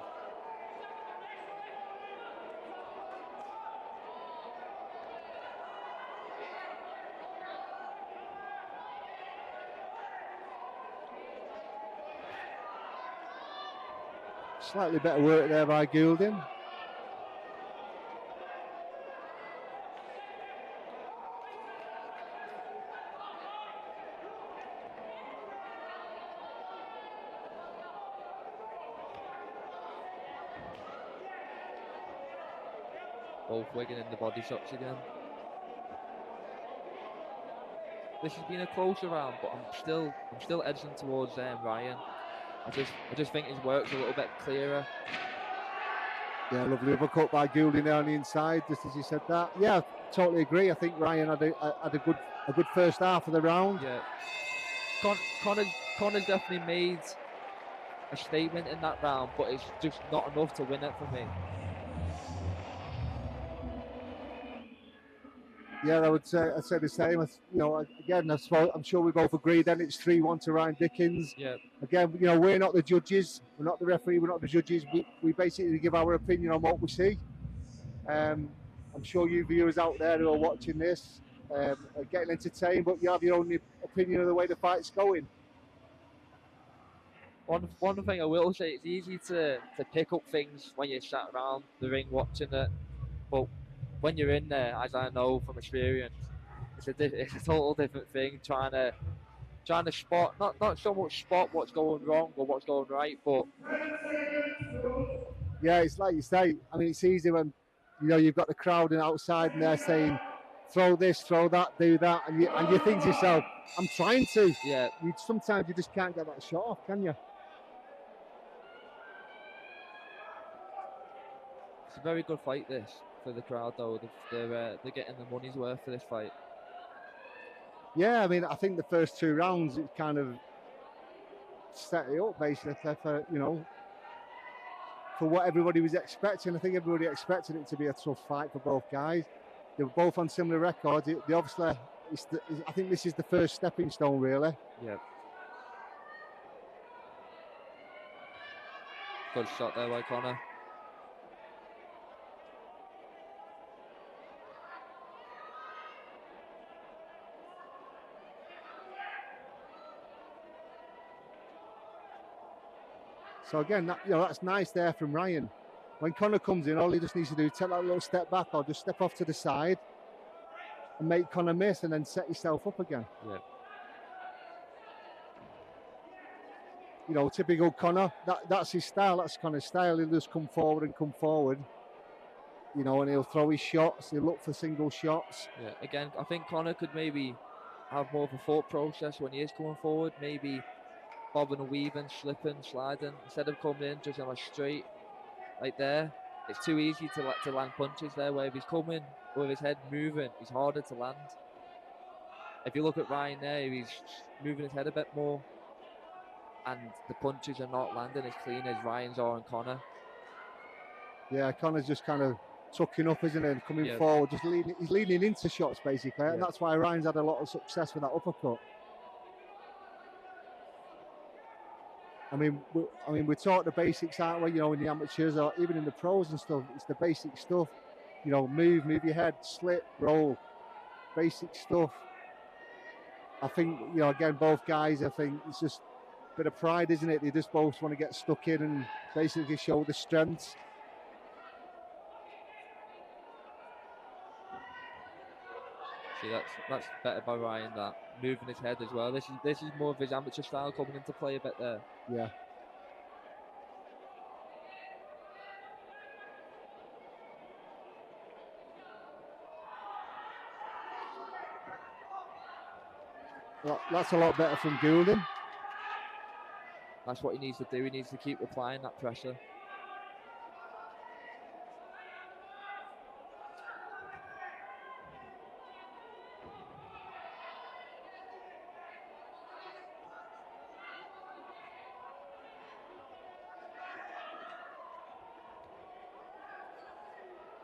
Slightly better work there by Goulding. Both wigging in the body shots again. This has been a closer round, but I'm still edging towards Ryan. I just think his work's a little bit clearer. Yeah, lovely uppercut by Goulding there on the inside, just as you said that. Yeah, totally agree. I think Ryan had a good first half of the round. Yeah, Conor's definitely made a statement in that round, but it's just not enough to win it for me. Yeah, I'd say the same. You know, again, I'm sure we both agree. Then it's 3-1 to Ryan Dickens. Yeah. Again, you know, we're not the judges. We're not the referee. We're not the judges. We basically give our opinion on what we see. I'm sure you viewers out there who are watching this are getting entertained, but you have your own opinion of the way the fight's going. One thing I will say, it's easy to pick up things when you're sat around the ring watching it, but when you're in there, as I know from experience, it's a total different thing. Trying to spot, not so much spot what's going wrong or what's going right, but yeah, it's like you say. I mean, it's easy when you've got the crowd and outside and they're saying, "Throw this, throw that, do that," and you think to yourself, "I'm trying to." Yeah. Sometimes you just can't get that shot off, can you? It's a very good fight, this. For the crowd, though, they're getting the money's worth for this fight. Yeah, I mean, I think the first 2 rounds it kind of set it up basically for what everybody was expecting. I think everybody expected it to be a tough fight for both guys. They were both on similar records. They obviously, I think this is the first stepping stone, really. Yeah. Good shot there by Conor. So again, that's nice there from Ryan. When Conor comes in, all he just needs to do is take that little step back or just step off to the side and make Conor miss and then set yourself up again. Yeah. You know, typical Conor, that's his style, that's Conor's style. He'll just come forward, you know, and he'll throw his shots, he'll look for single shots. Yeah, again, I think Conor could maybe have more of a thought process when he is coming forward, maybe bobbing and weaving, slipping, sliding, instead of coming in just on a straight like there. It's too easy to land punches there, where if he's coming with his head moving, he's harder to land. If you look at Ryan there, he's moving his head a bit more, and the punches are not landing as clean as Ryan's are on Conor. Yeah, Conor's just kind of tucking up, isn't he, and coming forward, he's leaning into shots basically, and that's why Ryan's had a lot of success with that uppercut. I mean, we taught the basics, aren't we? You know, in the amateurs or even in the pros and stuff, it's the basic stuff. You know, move your head, slip, roll, basic stuff. I think, you know, again, both guys, I think it's just a bit of pride, isn't it? They just both want to get stuck in and basically show the strengths. See, that's better by Ryan, that moving his head as well. This is more of his amateur style coming into play a bit there. Yeah. Well, that's a lot better from Goulding. That's what he needs to do. He needs to keep applying that pressure.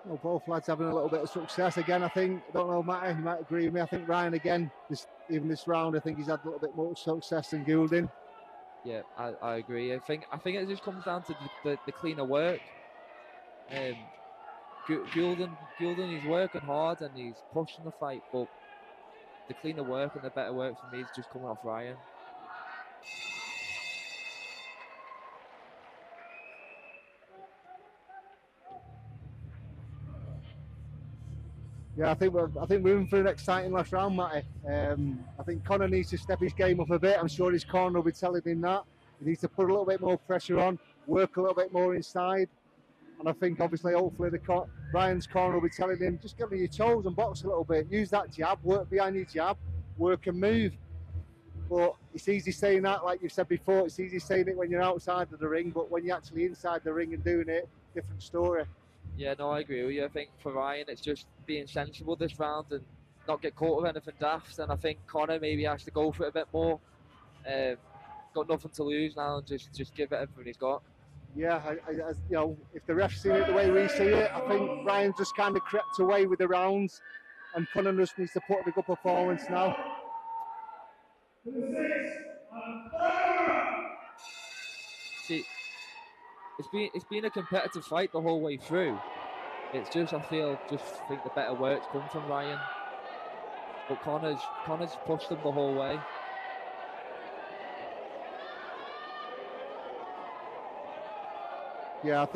Well, both lads having a little bit of success again, I think. I don't know, Matty, you might agree with me. I think Ryan again, even this round, I think he's had a little bit more success than Goulding. Yeah, I agree. I think it just comes down to the cleaner work. Goulding, he's working hard and he's pushing the fight, but the cleaner work and the better work for me is just coming off Ryan. Yeah, I think we're in for an exciting last round, Matty. I think Conor needs to step his game up a bit. I'm sure his corner will be telling him that. He needs to put a little bit more pressure on, work a little bit more inside. And I think, obviously, hopefully, Ryan's corner will be telling him, just get me your toes and box a little bit. Use that jab, work behind your jab, work and move. But it's easy saying that, like you've said before, it's easy saying it when you're outside of the ring, but when you're actually inside the ring and doing it, different story. Yeah, no, I agree with you. I think for Ryan, it's just being sensible this round and not get caught with anything daft. And I think Conor maybe has to go for it a bit more. Got nothing to lose now, and just give it everything he's got. Yeah, you know, if the ref's seen it the way we see it, I think Ryan just kind of crept away with the rounds, and Conor just needs to put in a good performance now. See, it's been a competitive fight the whole way through. It's just I think the better work's come from Ryan, but Conor's pushed him the whole way. Yeah, I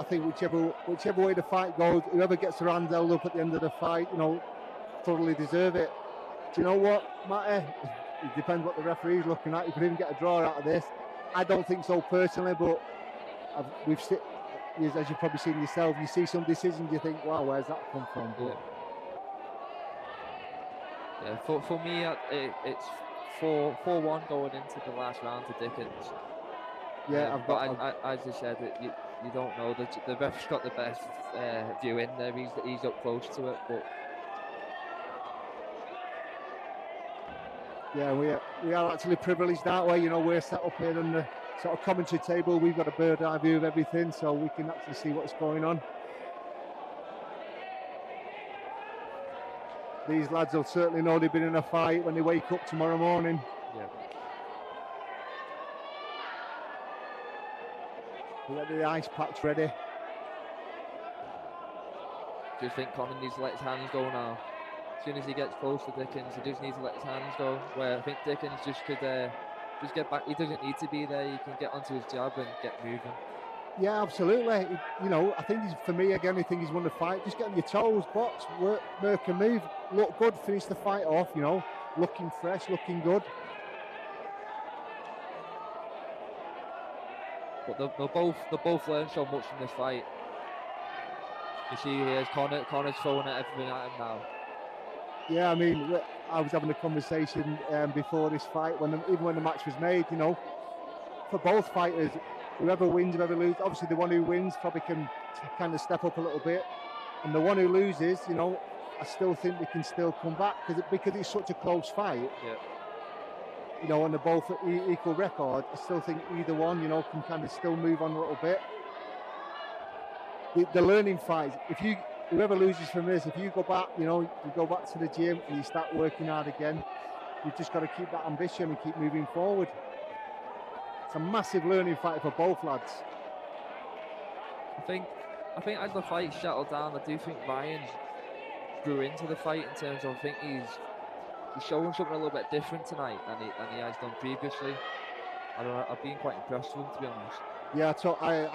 think whichever way the fight goes, whoever gets their hands held up at the end of the fight, you know, thoroughly deserve it. Do you know what, Matty? It depends what the referee's looking at. You could even get a draw out of this. I don't think so personally, but as you've probably seen yourself, you see some decisions, you think, wow, where's that come from? But yeah, for me, it's 4-1 going into the last round to Dickens. Yeah, as I said, you don't know. The ref's got the best view in there. He's up close to it, but yeah, we are actually privileged that way. You know, we're set up here on the sort of commentary table. We've got a bird's eye view of everything, so we can actually see what's going on. These lads will certainly know they've been in a fight when they wake up tomorrow morning. Yeah. We got the ice packs ready. Do you think Conor needs to let his hands go now? As soon as he gets close to Dickens, he just needs to let his hands go. Where I think Dickens just could just get back. He doesn't need to be there. He can get onto his jab and get moving. Yeah, absolutely. You know, I think for me again, I think he's won the fight. Just get on your toes, box, work and move, look good, finish the fight off. You know, looking fresh, looking good. But they'll both learn so much from this fight. You see here, Conor's throwing everything at him now. Yeah, I mean, I was having a conversation before this fight, even when the match was made, you know, for both fighters, whoever wins, whoever loses, obviously the one who wins probably can kind of step up a little bit, and the one who loses, you know, I still think they can still come back because it's such a close fight. Yeah. You know, and they're both at equal record. I still think either one, you know, can kind of still move on a little bit. The learning fight, whoever loses from this, if you go back, you know, you go back to the gym and you start working hard again, you've just got to keep that ambition and keep moving forward. It's a massive learning fight for both lads. I think as the fight settled down, I do think Ryan grew into the fight in terms of, I think he's showing something a little bit different tonight than he has done previously. I've been quite impressed with him, to be honest. Yeah,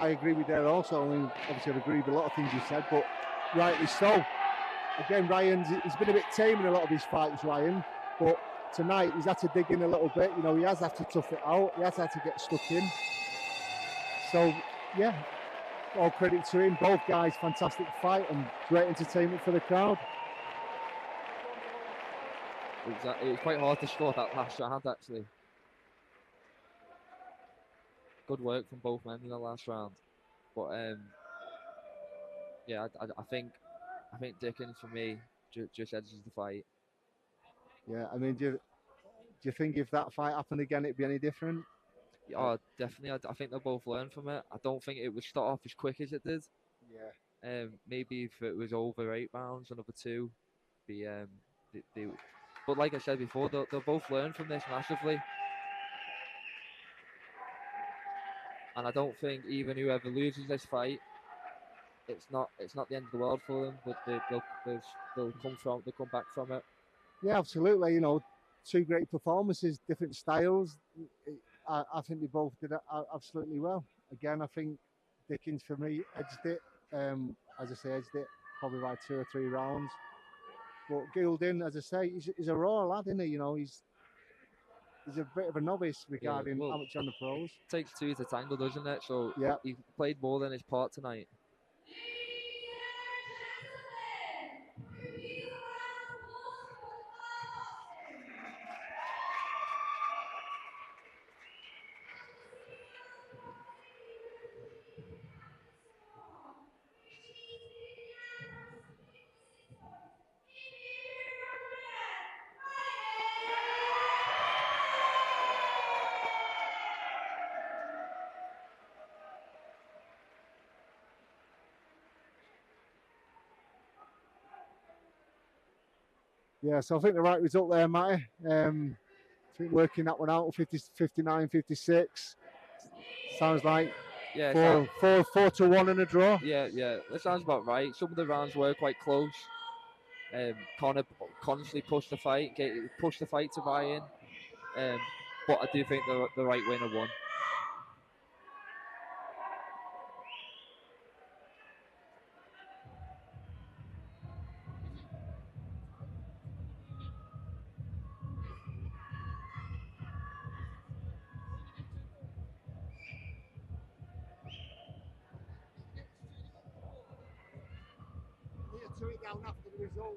I agree with that also. I mean, obviously I agree with a lot of things you said, but rightly so. Again, he's been a bit tame in a lot of his fights, Ryan, but tonight he's had to dig in a little bit. You know, he has had to tough it out. He has had to get stuck in. So, yeah, all credit to him. Both guys, fantastic fight and great entertainment for the crowd. It was quite hard to score that last round, actually. Good work from both men in the last round, but yeah, I think Dickens for me just edges the fight. Yeah, I mean, do you think if that fight happened again, it'd be any different? Oh, definitely. I think they'll both learn from it. I don't think it would start off as quick as it did. Yeah. Maybe if it was over 8 rounds, another 2, but like I said before, they'll both learn from this massively. And I don't think even whoever loses this fight, it's not the end of the world for them. But they'll come back from it. Yeah, absolutely. You know, 2 great performances, different styles. I think they both did absolutely well. Again, I think Dickens for me edged it. As I say, edged it probably by 2 or 3 rounds. But Goulding, as I say, he's a raw lad, isn't he? You know, he's a bit of a novice regarding amateur on the pros. It takes 2 to tangle, doesn't it? So yeah, he played more than his part tonight. Yeah, so I think the right result there, Matty. I think working that one out, 59, 56. Sounds like 4 to 1 in a draw. Yeah, that sounds about right. Some of the rounds were quite close. Conor constantly pushed the fight to Ryan. But I do think the right winner won. Need to tweet down after the result.